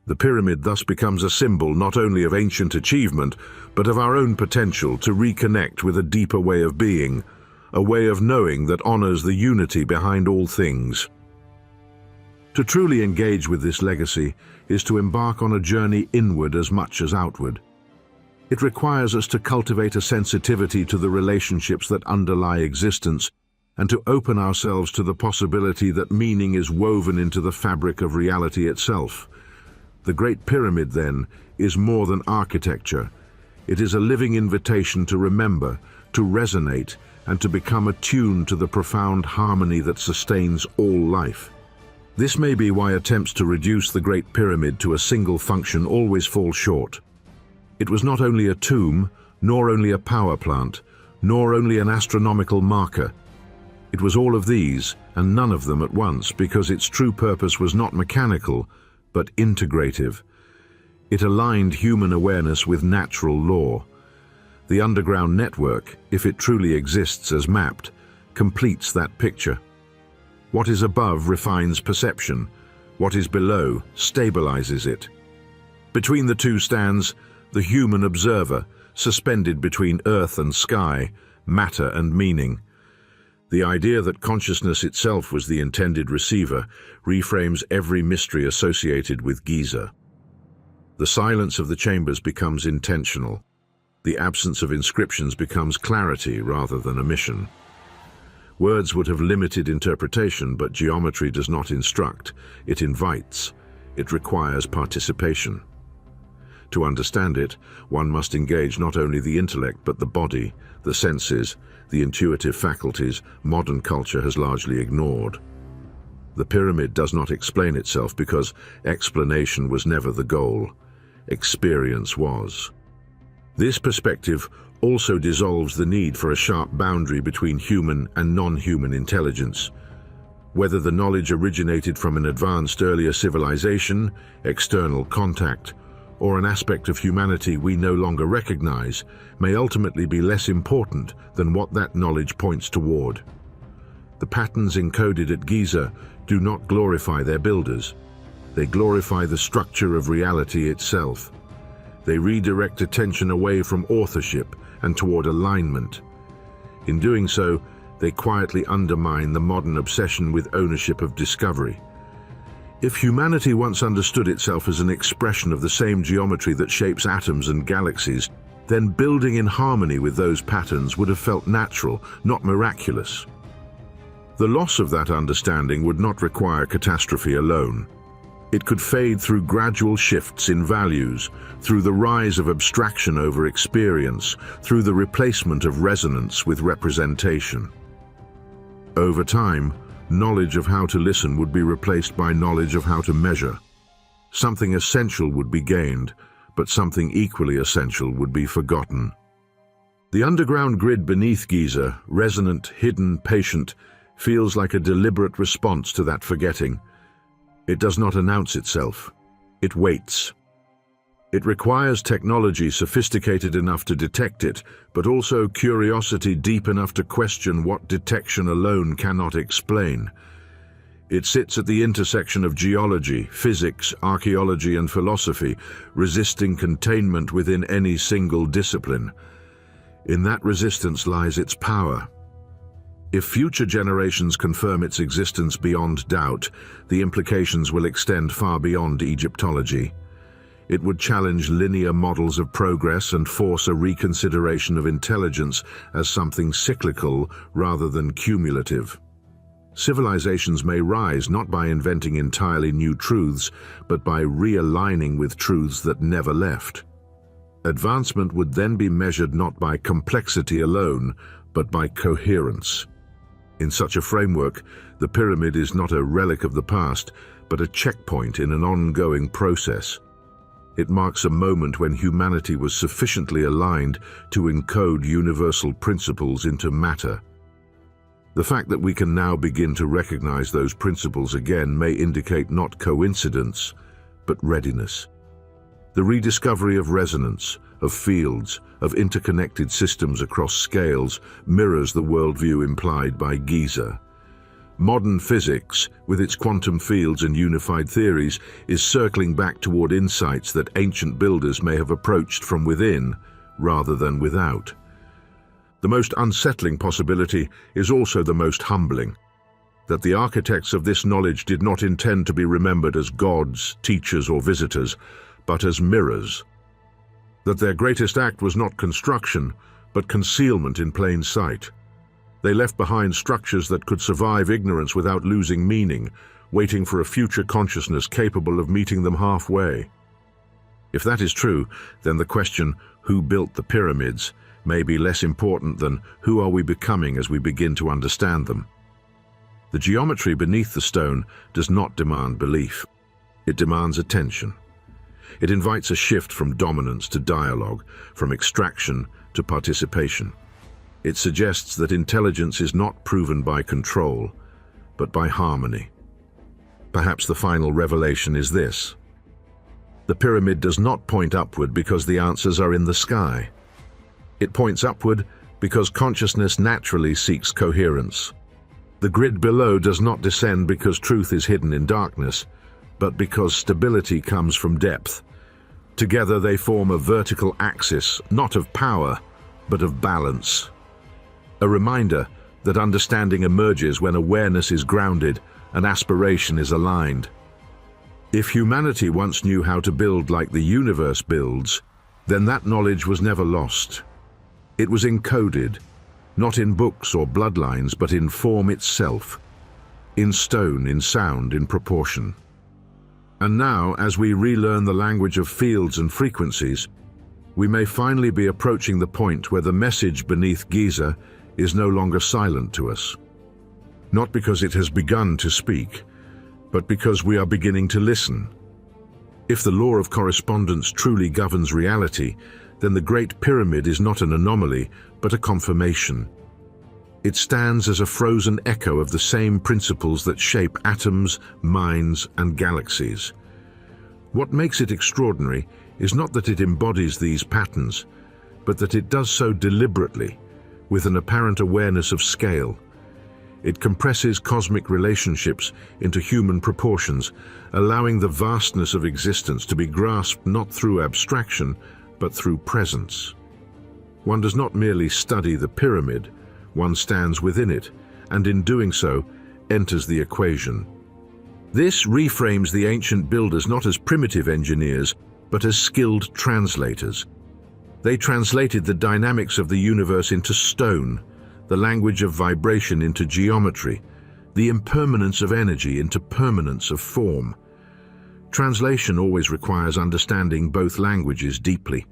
The pyramid thus becomes a symbol not only of ancient achievement, but of our own potential to reconnect with a deeper way of being, a way of knowing that honors the unity behind all things. To truly engage with this legacy is to embark on a journey inward as much as outward. It requires us to cultivate a sensitivity to the relationships that underlie existence and to open ourselves to the possibility that meaning is woven into the fabric of reality itself. The Great Pyramid, then, is more than architecture. It is a living invitation to remember, to resonate, and to become attuned to the profound harmony that sustains all life. This may be why attempts to reduce the Great Pyramid to a single function always fall short. It was not only a tomb, nor only a power plant, nor only an astronomical marker. It was all of these, and none of them at once, because its true purpose was not mechanical, but integrative. It aligned human awareness with natural law. The underground network, if it truly exists as mapped, completes that picture. What is above refines perception. What is below stabilizes it. Between the two stands the human observer, suspended between earth and sky, matter and meaning. The idea that consciousness itself was the intended receiver reframes every mystery associated with Giza. The silence of the chambers becomes intentional. The absence of inscriptions becomes clarity rather than omission. Words would have limited interpretation, but geometry does not instruct, it invites. It requires participation. To understand it, one must engage not only the intellect but the body, the senses, the intuitive faculties modern culture has largely ignored. The pyramid does not explain itself because explanation was never the goal. Experience was. This perspective also dissolves the need for a sharp boundary between human and non-human intelligence. Whether the knowledge originated from an advanced earlier civilization, external contact, or an aspect of humanity we no longer recognize, may ultimately be less important than what that knowledge points toward. The patterns encoded at Giza do not glorify their builders. They glorify the structure of reality itself. They redirect attention away from authorship and toward alignment. In doing so, they quietly undermine the modern obsession with ownership of discovery. If humanity once understood itself as an expression of the same geometry that shapes atoms and galaxies, then building in harmony with those patterns would have felt natural, not miraculous. The loss of that understanding would not require catastrophe alone. It could fade through gradual shifts in values, through the rise of abstraction over experience, through the replacement of resonance with representation. Over time, knowledge of how to listen would be replaced by knowledge of how to measure. Something essential would be gained, but something equally essential would be forgotten. The underground grid beneath Giza, resonant, hidden, patient, feels like a deliberate response to that forgetting. It does not announce itself. It waits. It requires technology sophisticated enough to detect it, but also curiosity deep enough to question what detection alone cannot explain. It sits at the intersection of geology, physics, archaeology, and philosophy, resisting containment within any single discipline. In that resistance lies its power. If future generations confirm its existence beyond doubt, the implications will extend far beyond Egyptology. It would challenge linear models of progress and force a reconsideration of intelligence as something cyclical rather than cumulative. Civilizations may rise not by inventing entirely new truths, but by realigning with truths that never left. Advancement would then be measured not by complexity alone, but by coherence. In such a framework, the pyramid is not a relic of the past, but a checkpoint in an ongoing process. It marks a moment when humanity was sufficiently aligned to encode universal principles into matter. The fact that we can now begin to recognize those principles again may indicate not coincidence, but readiness. The rediscovery of resonance, of fields, of interconnected systems across scales mirrors the worldview implied by Giza. Modern physics, with its quantum fields and unified theories, is circling back toward insights that ancient builders may have approached from within rather than without. The most unsettling possibility is also the most humbling, that the architects of this knowledge did not intend to be remembered as gods, teachers, or visitors, but as mirrors. That their greatest act was not construction, but concealment in plain sight. They left behind structures that could survive ignorance without losing meaning, waiting for a future consciousness capable of meeting them halfway. If that is true, then the question, who built the pyramids, may be less important than who are we becoming as we begin to understand them. The geometry beneath the stone does not demand belief. It demands attention. It invites a shift from dominance to dialogue, from extraction to participation. It suggests that intelligence is not proven by control, but by harmony. Perhaps the final revelation is this. The pyramid does not point upward because the answers are in the sky. It points upward because consciousness naturally seeks coherence. The grid below does not descend because truth is hidden in darkness, but because stability comes from depth. Together they form a vertical axis, not of power, but of balance. A reminder that understanding emerges when awareness is grounded and aspiration is aligned. If humanity once knew how to build like the universe builds, then that knowledge was never lost. It was encoded, not in books or bloodlines, but in form itself, in stone, in sound, in proportion. And now, as we relearn the language of fields and frequencies, we may finally be approaching the point where the message beneath Giza is no longer silent to us. Not because it has begun to speak, but because we are beginning to listen. If the law of correspondence truly governs reality, then the Great Pyramid is not an anomaly, but a confirmation. It stands as a frozen echo of the same principles that shape atoms, minds, and galaxies. What makes it extraordinary is not that it embodies these patterns, but that it does so deliberately, with an apparent awareness of scale. It compresses cosmic relationships into human proportions, allowing the vastness of existence to be grasped not through abstraction, but through presence. One does not merely study the pyramid, one stands within it, and in doing so, enters the equation. This reframes the ancient builders not as primitive engineers, but as skilled translators. They translated the dynamics of the universe into stone, the language of vibration into geometry, the impermanence of energy into permanence of form. Translation always requires understanding both languages deeply.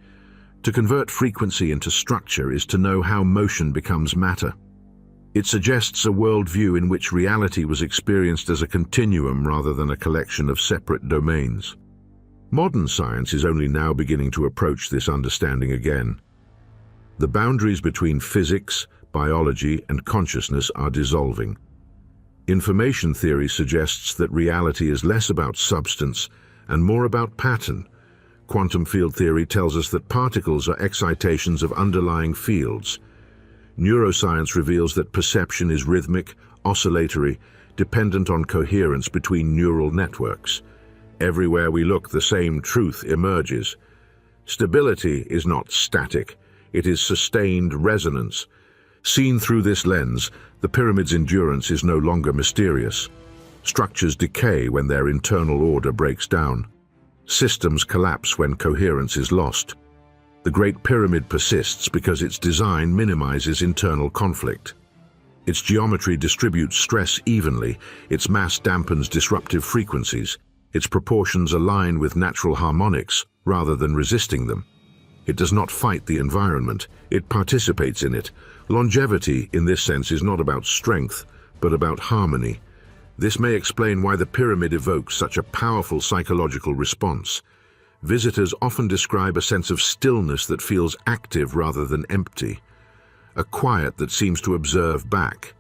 To convert frequency into structure is to know how motion becomes matter. It suggests a worldview in which reality was experienced as a continuum rather than a collection of separate domains. Modern science is only now beginning to approach this understanding again. The boundaries between physics, biology, and consciousness are dissolving. Information theory suggests that reality is less about substance and more about pattern. Quantum field theory tells us that particles are excitations of underlying fields. Neuroscience reveals that perception is rhythmic, oscillatory, dependent on coherence between neural networks. Everywhere we look, the same truth emerges. Stability is not static, it is sustained resonance. Seen through this lens, the pyramid's endurance is no longer mysterious. Structures decay when their internal order breaks down. Systems collapse when coherence is lost. The Great Pyramid persists because its design minimizes internal conflict. Its geometry distributes stress evenly, its mass dampens disruptive frequencies, its proportions align with natural harmonics rather than resisting them. It does not fight the environment, it participates in it. Longevity, in this sense, is not about strength, but about harmony. This may explain why the pyramid evokes such a powerful psychological response. Visitors often describe a sense of stillness that feels active rather than empty, a quiet that seems to observe back.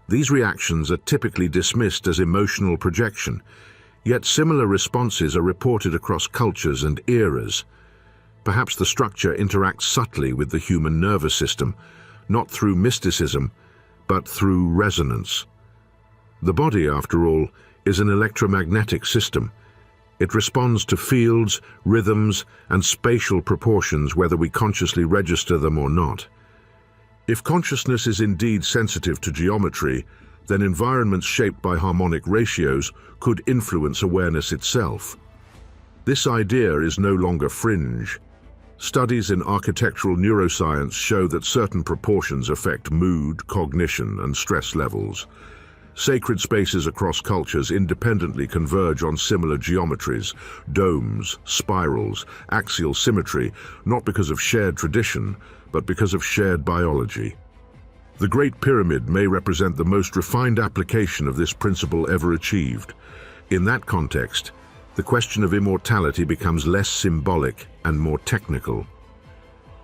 These reactions are typically dismissed as emotional projection, yet similar responses are reported across cultures and eras. Perhaps the structure interacts subtly with the human nervous system, not through mysticism, but through resonance. The body, after all, is an electromagnetic system. It responds to fields, rhythms, and spatial proportions whether we consciously register them or not. If consciousness is indeed sensitive to geometry, then environments shaped by harmonic ratios could influence awareness itself. This idea is no longer fringe. Studies in architectural neuroscience show that certain proportions affect mood, cognition, and stress levels. Sacred spaces across cultures independently converge on similar geometries, domes, spirals, axial symmetry, not because of shared tradition, but because of shared biology. The Great Pyramid may represent the most refined application of this principle ever achieved. In that context, the question of immortality becomes less symbolic and more technical.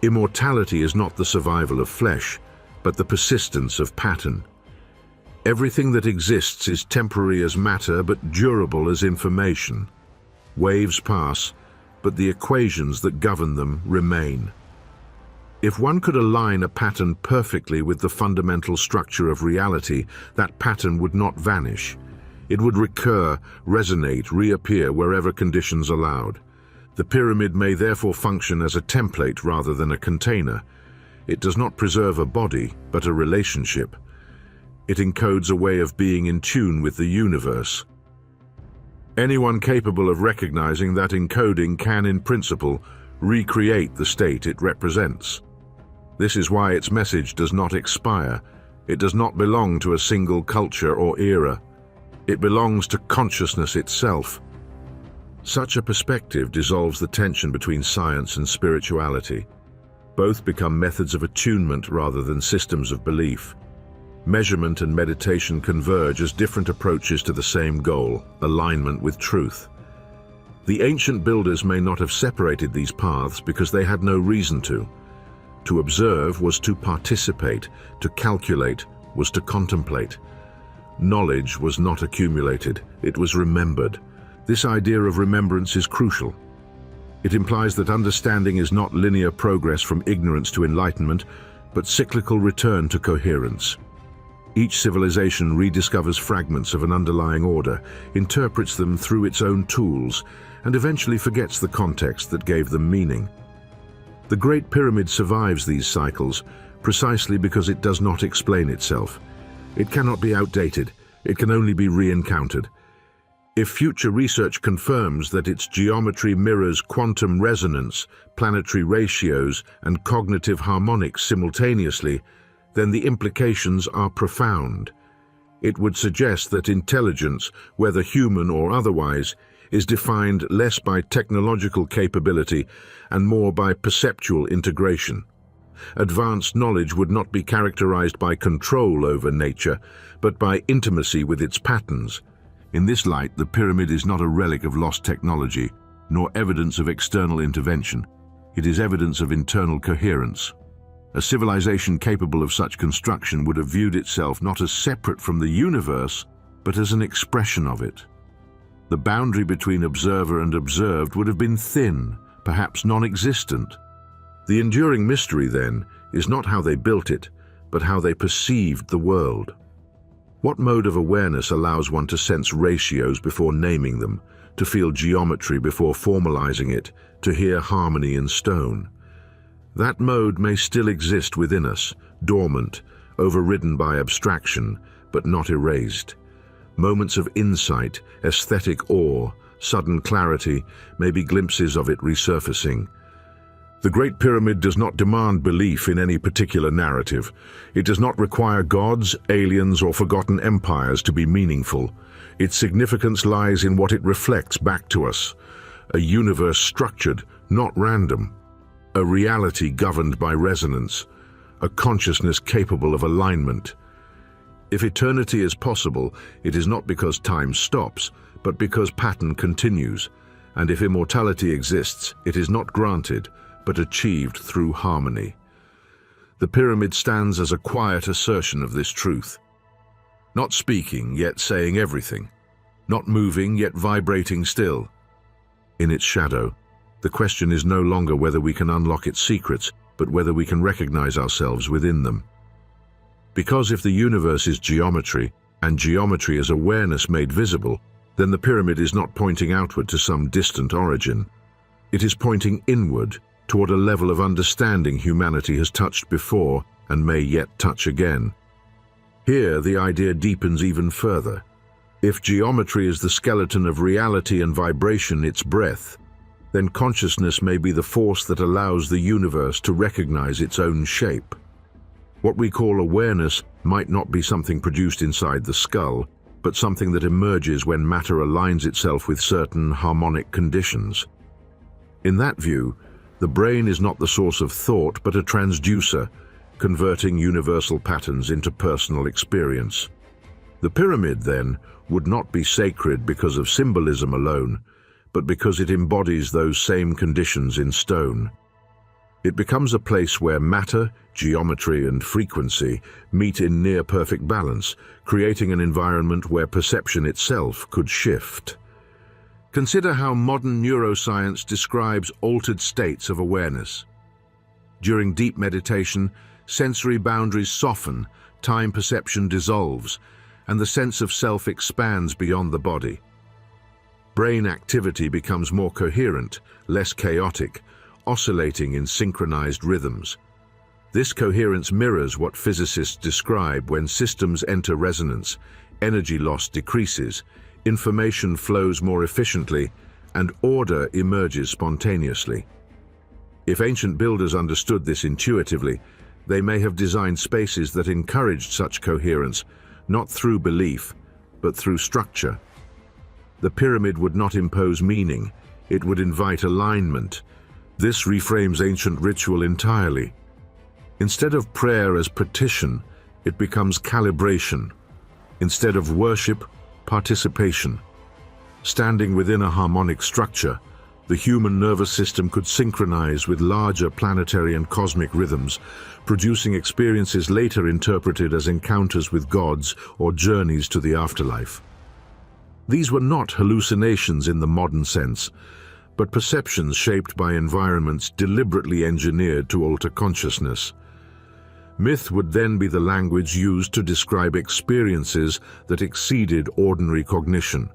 Immortality is not the survival of flesh, but the persistence of pattern. Everything that exists is temporary as matter, but durable as information. Waves pass, but the equations that govern them remain. If one could align a pattern perfectly with the fundamental structure of reality, that pattern would not vanish. It would recur, resonate, reappear wherever conditions allowed. The pyramid may therefore function as a template rather than a container. It does not preserve a body, but a relationship. It encodes a way of being in tune with the universe. Anyone capable of recognizing that encoding can, in principle, recreate the state it represents. This is why its message does not expire. It does not belong to a single culture or era. It belongs to consciousness itself. Such a perspective dissolves the tension between science and spirituality. Both become methods of attunement rather than systems of belief. Measurement and meditation converge as different approaches to the same goal, alignment with truth. The ancient builders may not have separated these paths because they had no reason to. To observe was to participate, to calculate was to contemplate. Knowledge was not accumulated, it was remembered. This idea of remembrance is crucial. It implies that understanding is not linear progress from ignorance to enlightenment, but cyclical return to coherence. Each civilization rediscovers fragments of an underlying order, interprets them through its own tools, and eventually forgets the context that gave them meaning. The Great Pyramid survives these cycles precisely because it does not explain itself. It cannot be outdated, it can only be re-encountered. If future research confirms that its geometry mirrors quantum resonance, planetary ratios, and cognitive harmonics simultaneously, then the implications are profound. It would suggest that intelligence, whether human or otherwise, is defined less by technological capability and more by perceptual integration. Advanced knowledge would not be characterized by control over nature, but by intimacy with its patterns. In this light, the pyramid is not a relic of lost technology, nor evidence of external intervention. It is evidence of internal coherence. A civilization capable of such construction would have viewed itself not as separate from the universe, but as an expression of it. The boundary between observer and observed would have been thin, perhaps non-existent. The enduring mystery, then, is not how they built it, but how they perceived the world. What mode of awareness allows one to sense ratios before naming them, to feel geometry before formalizing it, to hear harmony in stone? That mode may still exist within us, dormant, overridden by abstraction, but not erased. Moments of insight, aesthetic awe, sudden clarity may be glimpses of it resurfacing. The Great Pyramid does not demand belief in any particular narrative. It does not require gods, aliens, or forgotten empires to be meaningful. Its significance lies in what it reflects back to us. A universe structured, not random. A reality governed by resonance. A consciousness capable of alignment. If eternity is possible, it is not because time stops, but because pattern continues. And if immortality exists, it is not granted, but achieved through harmony. The pyramid stands as a quiet assertion of this truth. Not speaking, yet saying everything. Not moving, yet vibrating still. In its shadow, the question is no longer whether we can unlock its secrets, but whether we can recognize ourselves within them. Because if the universe is geometry, and geometry is awareness made visible, then the pyramid is not pointing outward to some distant origin. It is pointing inward, toward a level of understanding humanity has touched before and may yet touch again. Here, the idea deepens even further. If geometry is the skeleton of reality and vibration its breath, then consciousness may be the force that allows the universe to recognize its own shape. What we call awareness might not be something produced inside the skull, but something that emerges when matter aligns itself with certain harmonic conditions. In that view, the brain is not the source of thought, but a transducer, converting universal patterns into personal experience. The pyramid, then, would not be sacred because of symbolism alone, but because it embodies those same conditions in stone. It becomes a place where matter, geometry, and frequency meet in near-perfect balance, creating an environment where perception itself could shift. Consider how modern neuroscience describes altered states of awareness. During deep meditation, sensory boundaries soften, time perception dissolves, and the sense of self expands beyond the body. Brain activity becomes more coherent, less chaotic, oscillating in synchronized rhythms. This coherence mirrors what physicists describe when systems enter resonance, energy loss decreases, information flows more efficiently, and order emerges spontaneously. If ancient builders understood this intuitively, they may have designed spaces that encouraged such coherence, not through belief, but through structure. The pyramid would not impose meaning, it would invite alignment. This reframes ancient ritual entirely. Instead of prayer as petition, it becomes calibration. Instead of worship, participation. Standing within a harmonic structure, the human nervous system could synchronize with larger planetary and cosmic rhythms, producing experiences later interpreted as encounters with gods or journeys to the afterlife. These were not hallucinations in the modern sense, but perceptions shaped by environments deliberately engineered to alter consciousness. Myth would then be the language used to describe experiences that exceeded ordinary cognition.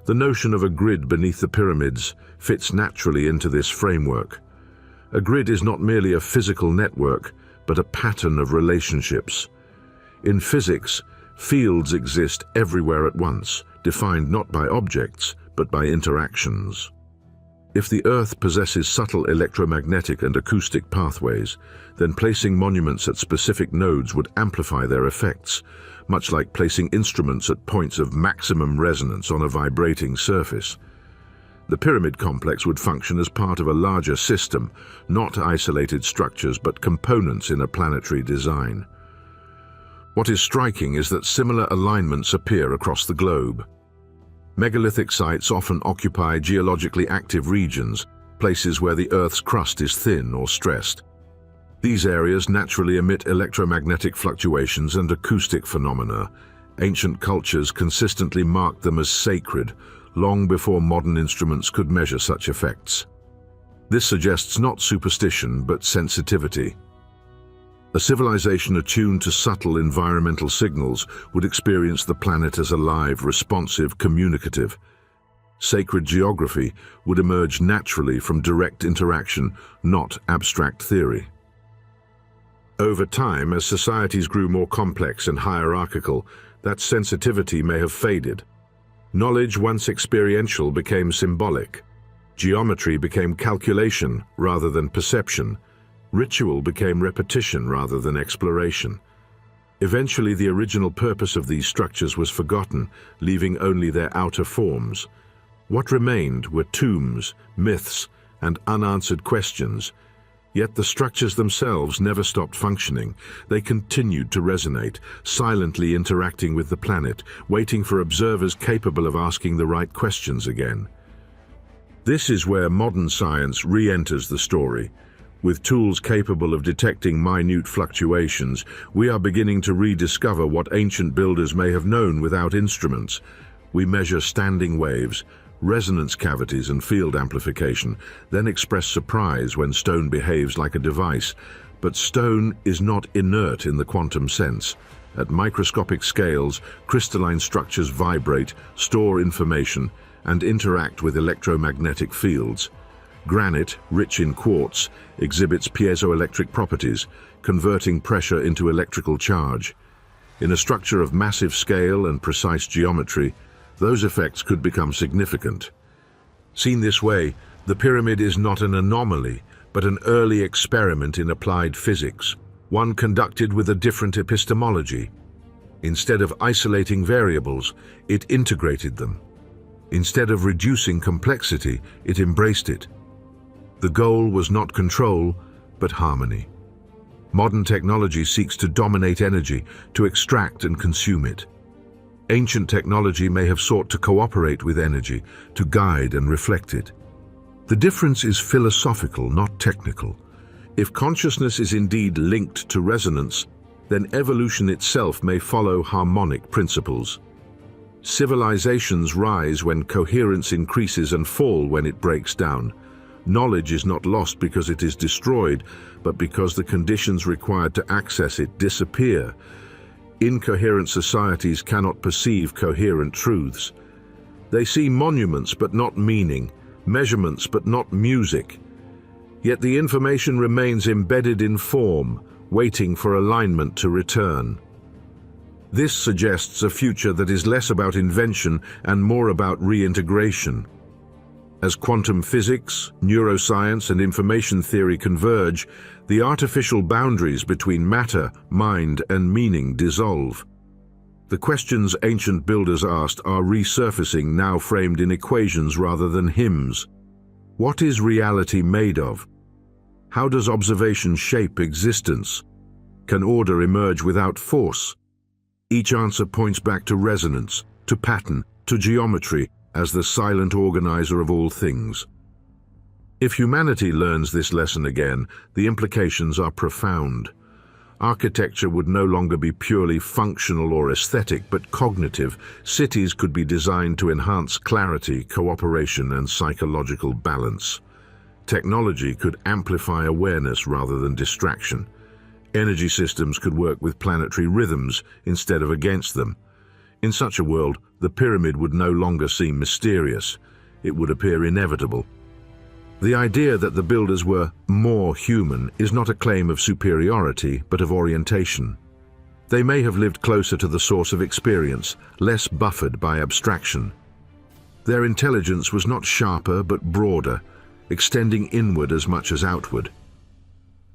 The notion of a grid beneath the pyramids fits naturally into this framework. A grid is not merely a physical network, but a pattern of relationships. In physics, fields exist everywhere at once, defined not by objects, but by interactions. If the Earth possesses subtle electromagnetic and acoustic pathways, then placing monuments at specific nodes would amplify their effects, much like placing instruments at points of maximum resonance on a vibrating surface. The pyramid complex would function as part of a larger system, not isolated structures but components in a planetary design. What is striking is that similar alignments appear across the globe. Megalithic sites often occupy geologically active regions, places where the Earth's crust is thin or stressed. These areas naturally emit electromagnetic fluctuations and acoustic phenomena. Ancient cultures consistently marked them as sacred, long before modern instruments could measure such effects. This suggests not superstition, but sensitivity. A civilization attuned to subtle environmental signals would experience the planet as alive, responsive, communicative. Sacred geography would emerge naturally from direct interaction, not abstract theory. Over time, as societies grew more complex and hierarchical, that sensitivity may have faded. Knowledge, once experiential, became symbolic. Geometry became calculation rather than perception. Ritual became repetition rather than exploration. Eventually, the original purpose of these structures was forgotten, leaving only their outer forms. What remained were tombs, myths, and unanswered questions. Yet the structures themselves never stopped functioning. They continued to resonate, silently interacting with the planet, waiting for observers capable of asking the right questions again. This is where modern science re-enters the story. With tools capable of detecting minute fluctuations, we are beginning to rediscover what ancient builders may have known without instruments. We measure standing waves, resonance cavities and field amplification, then express surprise when stone behaves like a device. But stone is not inert in the quantum sense. At microscopic scales, crystalline structures vibrate, store information, and interact with electromagnetic fields. Granite, rich in quartz, exhibits piezoelectric properties, converting pressure into electrical charge. In a structure of massive scale and precise geometry, those effects could become significant. Seen this way, the pyramid is not an anomaly, but an early experiment in applied physics, one conducted with a different epistemology. Instead of isolating variables, it integrated them. Instead of reducing complexity, it embraced it. The goal was not control, but harmony. Modern technology seeks to dominate energy, to extract and consume it. Ancient technology may have sought to cooperate with energy, to guide and reflect it. The difference is philosophical, not technical. If consciousness is indeed linked to resonance, then evolution itself may follow harmonic principles. Civilizations rise when coherence increases and fall when it breaks down. Knowledge is not lost because it is destroyed, but because the conditions required to access it disappear. Incoherent societies cannot perceive coherent truths. They see monuments but not meaning, measurements but not music. Yet the information remains embedded in form, waiting for alignment to return. This suggests a future that is less about invention and more about reintegration. As quantum physics, neuroscience, and information theory converge, the artificial boundaries between matter, mind, and meaning dissolve. The questions ancient builders asked are resurfacing, now framed in equations rather than hymns. What is reality made of? How does observation shape existence? Can order emerge without force? Each answer points back to resonance, to pattern, to geometry as the silent organizer of all things. If humanity learns this lesson again, the implications are profound. Architecture would no longer be purely functional or aesthetic, but cognitive. Cities could be designed to enhance clarity, cooperation, and psychological balance. Technology could amplify awareness rather than distraction. Energy systems could work with planetary rhythms instead of against them. In such a world, the pyramid would no longer seem mysterious. It would appear inevitable. The idea that the builders were more human is not a claim of superiority, but of orientation. They may have lived closer to the source of experience, less buffered by abstraction. Their intelligence was not sharper but broader, extending inward as much as outward.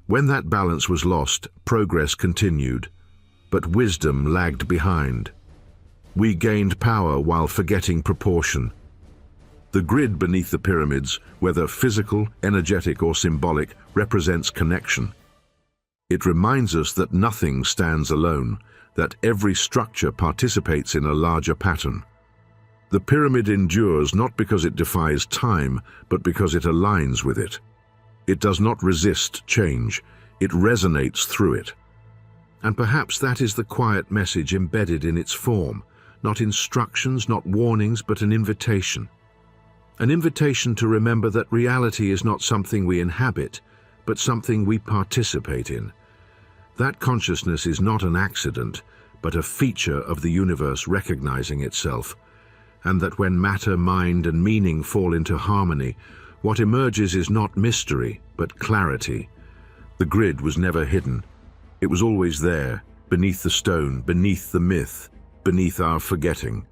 When that balance was lost, progress continued, but wisdom lagged behind. We gained power while forgetting proportion. The grid beneath the pyramids, whether physical, energetic, or symbolic, represents connection. It reminds us that nothing stands alone, that every structure participates in a larger pattern. The pyramid endures not because it defies time, but because it aligns with it. It does not resist change, it resonates through it. And perhaps that is the quiet message embedded in its form, not instructions, not warnings, but an invitation. An invitation to remember that reality is not something we inhabit, but something we participate in. That consciousness is not an accident, but a feature of the universe recognizing itself, and that when matter, mind, and meaning fall into harmony, what emerges is not mystery, but clarity. The grid was never hidden. It was always there, beneath the stone, beneath the myth, beneath our forgetting.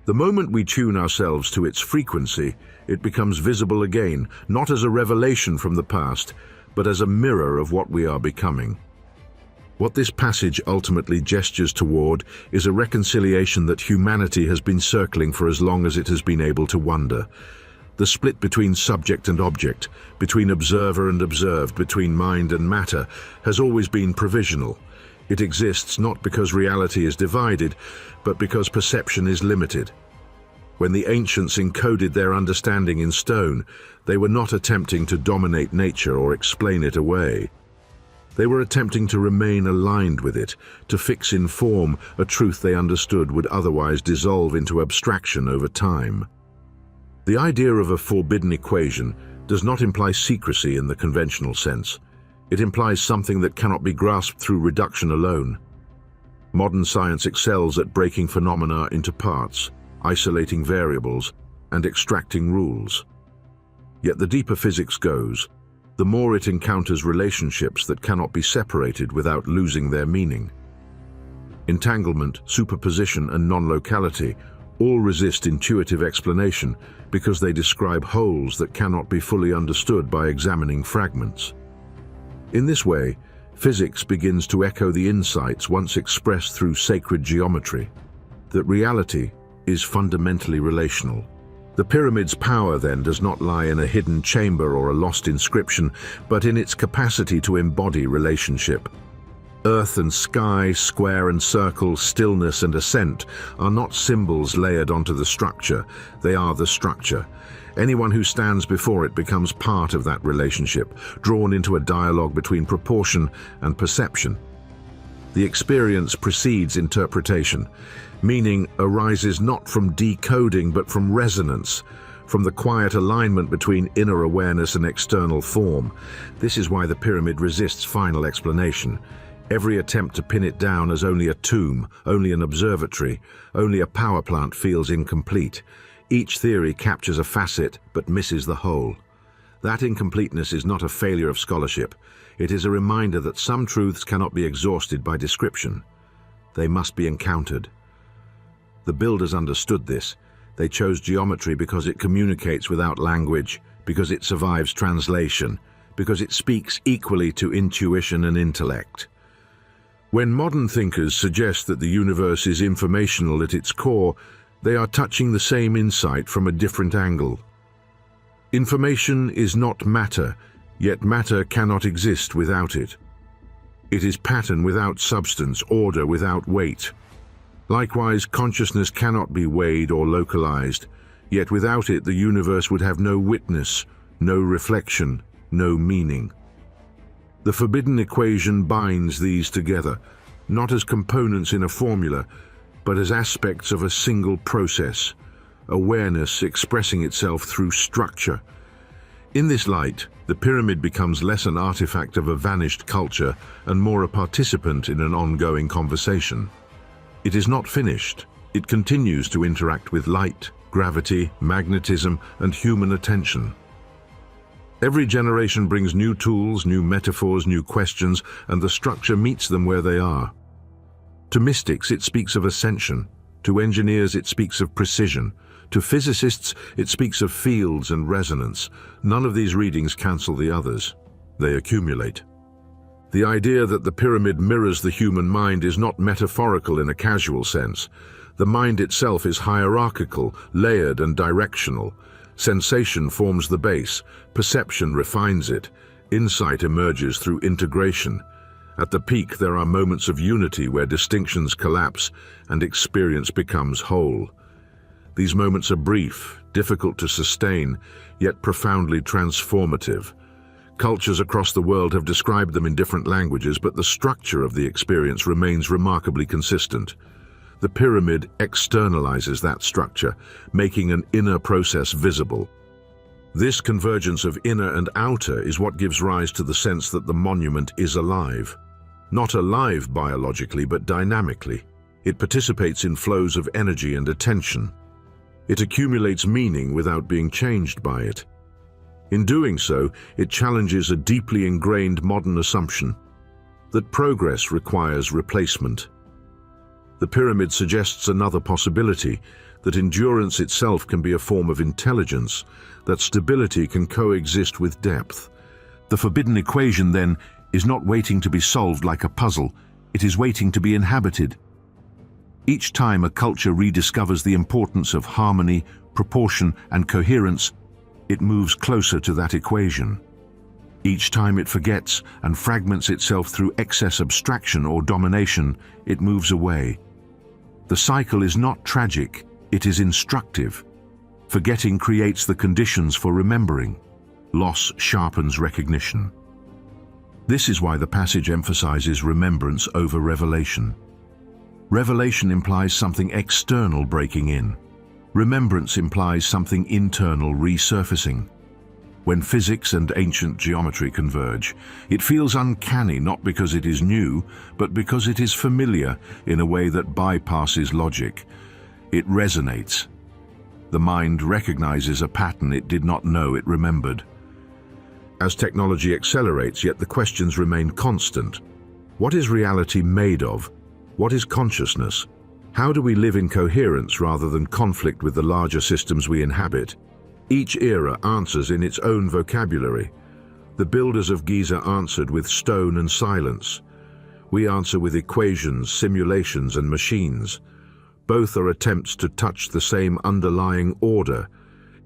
The moment we tune ourselves to its frequency, it becomes visible again, not as a revelation from the past, but as a mirror of what we are becoming. What this passage ultimately gestures toward is a reconciliation that humanity has been circling for as long as it has been able to wonder. The split between subject and object, between observer and observed, between mind and matter, has always been provisional. It exists not because reality is divided, but because perception is limited. When the ancients encoded their understanding in stone, they were not attempting to dominate nature or explain it away. They were attempting to remain aligned with it, to fix in form a truth they understood would otherwise dissolve into abstraction over time. The idea of a forbidden equation does not imply secrecy in the conventional sense. It implies something that cannot be grasped through reduction alone. Modern science excels at breaking phenomena into parts, isolating variables, and extracting rules. Yet the deeper physics goes, the more it encounters relationships that cannot be separated without losing their meaning. Entanglement, superposition, and non-locality all resist intuitive explanation because they describe wholes that cannot be fully understood by examining fragments. In this way, physics begins to echo the insights once expressed through sacred geometry, that reality is fundamentally relational. The pyramid's power, then, does not lie in a hidden chamber or a lost inscription, but in its capacity to embody relationship. Earth and sky, square and circle, stillness and ascent are not symbols layered onto the structure, they are the structure. Anyone who stands before it becomes part of that relationship, drawn into a dialogue between proportion and perception. The experience precedes interpretation. Meaning arises not from decoding but from resonance, from the quiet alignment between inner awareness and external form. This is why the pyramid resists final explanation. Every attempt to pin it down as only a tomb, only an observatory, only a power plant feels incomplete. Each theory captures a facet but misses the whole. That incompleteness is not a failure of scholarship. It is a reminder that some truths cannot be exhausted by description. They must be encountered. The builders understood this. They chose geometry because it communicates without language, because it survives translation, because it speaks equally to intuition and intellect. When modern thinkers suggest that the universe is informational at its core, they are touching the same insight from a different angle. Information is not matter, yet matter cannot exist without it. It is pattern without substance, order without weight. Likewise, consciousness cannot be weighed or localized, yet without it the universe would have no witness, no reflection, no meaning. The forbidden equation binds these together, not as components in a formula, but as aspects of a single process, awareness expressing itself through structure. In this light, the pyramid becomes less an artifact of a vanished culture and more a participant in an ongoing conversation. It is not finished. It continues to interact with light, gravity, magnetism, and human attention. Every generation brings new tools, new metaphors, new questions, and the structure meets them where they are. To mystics, it speaks of ascension. To engineers, it speaks of precision. To physicists, it speaks of fields and resonance. None of these readings cancel the others. They accumulate. The idea that the pyramid mirrors the human mind is not metaphorical in a casual sense. The mind itself is hierarchical, layered, and directional. Sensation forms the base, perception refines it, insight emerges through integration. At the peak, there are moments of unity where distinctions collapse and experience becomes whole. These moments are brief, difficult to sustain, yet profoundly transformative. Cultures across the world have described them in different languages, but the structure of the experience remains remarkably consistent. The pyramid externalizes that structure, making an inner process visible. This convergence of inner and outer is what gives rise to the sense that the monument is alive. Not alive biologically, but dynamically. It participates in flows of energy and attention. It accumulates meaning without being changed by it. In doing so, it challenges a deeply ingrained modern assumption that progress requires replacement. The pyramid suggests another possibility, that endurance itself can be a form of intelligence, that stability can coexist with depth. The forbidden equation, then, is not waiting to be solved like a puzzle, it is waiting to be inhabited. Each time a culture rediscovers the importance of harmony, proportion, and coherence, it moves closer to that equation. Each time it forgets and fragments itself through excess abstraction or domination, it moves away. The cycle is not tragic, it is instructive. Forgetting creates the conditions for remembering. Loss sharpens recognition. This is why the passage emphasizes remembrance over revelation. Revelation implies something external breaking in. Remembrance implies something internal resurfacing. When physics and ancient geometry converge, it feels uncanny not because it is new, but because it is familiar in a way that bypasses logic. It resonates. The mind recognizes a pattern it did not know it remembered. As technology accelerates, yet the questions remain constant. What is reality made of? What is consciousness? How do we live in coherence rather than conflict with the larger systems we inhabit? Each era answers in its own vocabulary. The builders of Giza answered with stone and silence. We answer with equations, simulations, and machines. Both are attempts to touch the same underlying order.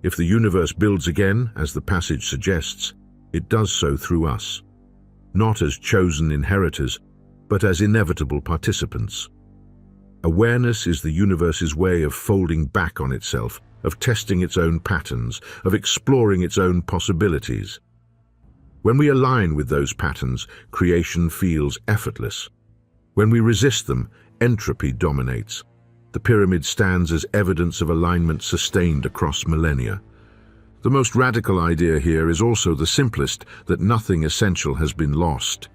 If the universe builds again, as the passage suggests, it does so through us. Not as chosen inheritors, but as inevitable participants. Awareness is the universe's way of folding back on itself, of testing its own patterns, of exploring its own possibilities. When we align with those patterns, creation feels effortless. When we resist them, entropy dominates. The pyramid stands as evidence of alignment sustained across millennia. The most radical idea here is also the simplest, that nothing essential has been lost.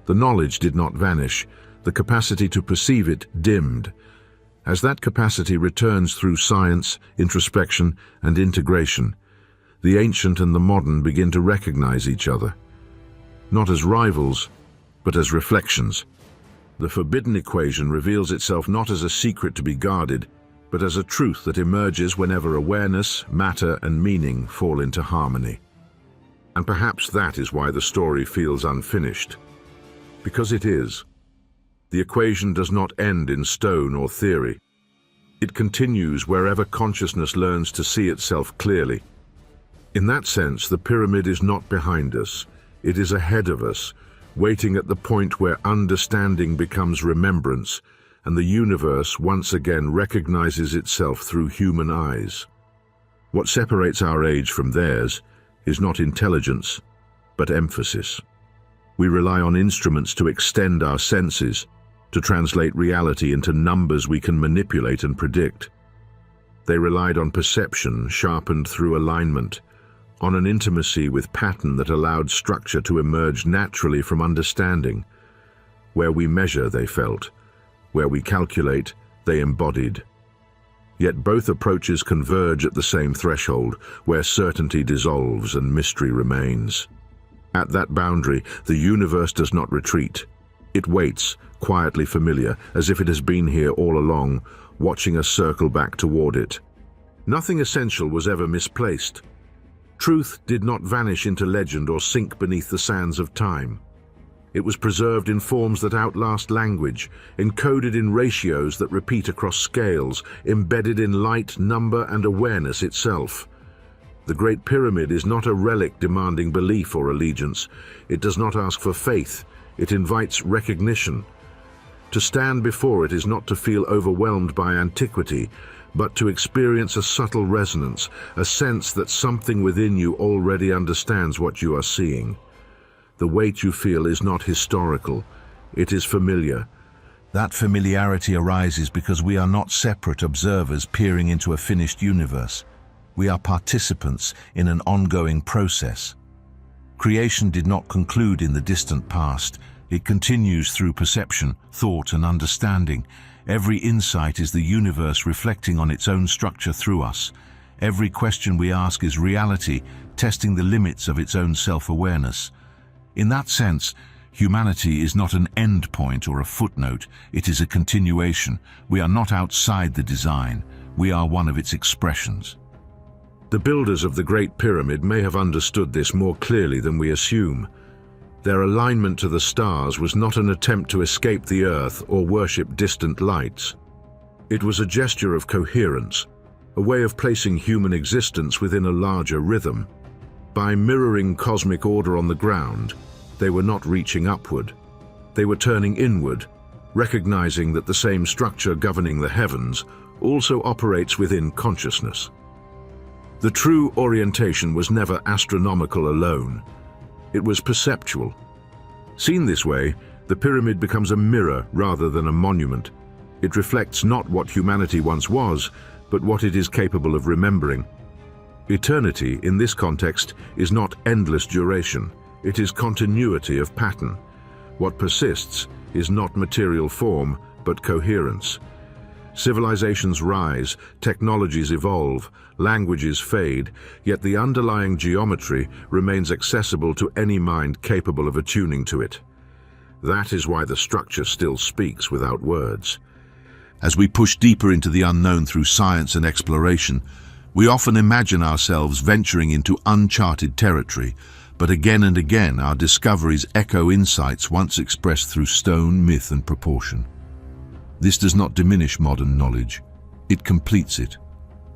The knowledge did not vanish, the capacity to perceive it dimmed. As that capacity returns through science, introspection, and integration, the ancient and the modern begin to recognize each other, not as rivals, but as reflections. The forbidden equation reveals itself not as a secret to be guarded, but as a truth that emerges whenever awareness, matter, and meaning fall into harmony. And perhaps that is why the story feels unfinished. Because it is. The equation does not end in stone or theory. It continues wherever consciousness learns to see itself clearly. In that sense, the pyramid is not behind us. It is ahead of us, waiting at the point where understanding becomes remembrance, and the universe once again recognizes itself through human eyes. What separates our age from theirs is not intelligence, but emphasis. We rely on instruments to extend our senses, to translate reality into numbers we can manipulate and predict. They relied on perception sharpened through alignment, on an intimacy with pattern that allowed structure to emerge naturally from understanding. Where we measure, they felt. Where we calculate, they embodied. Yet both approaches converge at the same threshold, where certainty dissolves and mystery remains. At that boundary, the universe does not retreat. It waits, quietly familiar, as if it has been here all along, watching us circle back toward it. Nothing essential was ever misplaced. Truth did not vanish into legend or sink beneath the sands of time. It was preserved in forms that outlast language, encoded in ratios that repeat across scales, embedded in light, number, and awareness itself. The Great Pyramid is not a relic demanding belief or allegiance. It does not ask for faith. It invites recognition. To stand before it is not to feel overwhelmed by antiquity, but to experience a subtle resonance, a sense that something within you already understands what you are seeing. The weight you feel is not historical, it is familiar. That familiarity arises because we are not separate observers peering into a finished universe. We are participants in an ongoing process. Creation did not conclude in the distant past. It continues through perception, thought, and understanding. Every insight is the universe reflecting on its own structure through us. Every question we ask is reality, testing the limits of its own self-awareness. In that sense, humanity is not an end point or a footnote, it is a continuation. We are not outside the design, we are one of its expressions. The builders of the Great Pyramid may have understood this more clearly than we assume. Their alignment to the stars was not an attempt to escape the earth or worship distant lights. It was a gesture of coherence, a way of placing human existence within a larger rhythm. By mirroring cosmic order on the ground, they were not reaching upward. They were turning inward, recognizing that the same structure governing the heavens also operates within consciousness. The true orientation was never astronomical alone. It was perceptual. Seen this way, the pyramid becomes a mirror rather than a monument. It reflects not what humanity once was, but what it is capable of remembering. Eternity, in this context, is not endless duration. It is continuity of pattern. What persists is not material form, but coherence. Civilizations rise, technologies evolve, languages fade, yet the underlying geometry remains accessible to any mind capable of attuning to it. That is why the structure still speaks without words. As we push deeper into the unknown through science and exploration, we often imagine ourselves venturing into uncharted territory, but again and again our discoveries echo insights once expressed through stone, myth, and proportion. This does not diminish modern knowledge, it completes it.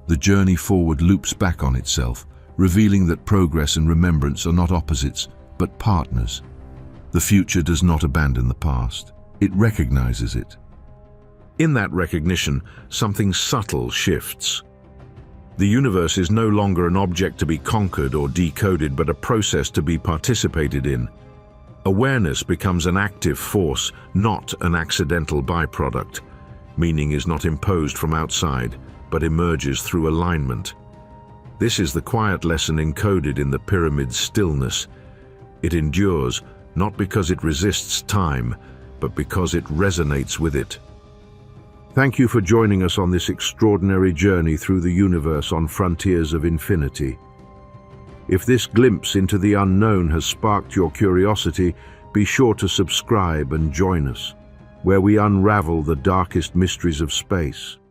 The journey forward loops back on itself, revealing that progress and remembrance are not opposites, but partners. The future does not abandon the past, it recognizes it. In that recognition, something subtle shifts. The universe is no longer an object to be conquered or decoded, but a process to be participated in. Awareness becomes an active force, not an accidental byproduct. Meaning is not imposed from outside, but emerges through alignment. This is the quiet lesson encoded in the pyramid's stillness. It endures, not because it resists time, but because it resonates with it. Thank you for joining us on this extraordinary journey through the universe on frontiers of infinity. If this glimpse into the unknown has sparked your curiosity, be sure to subscribe and join us, where we unravel the darkest mysteries of space.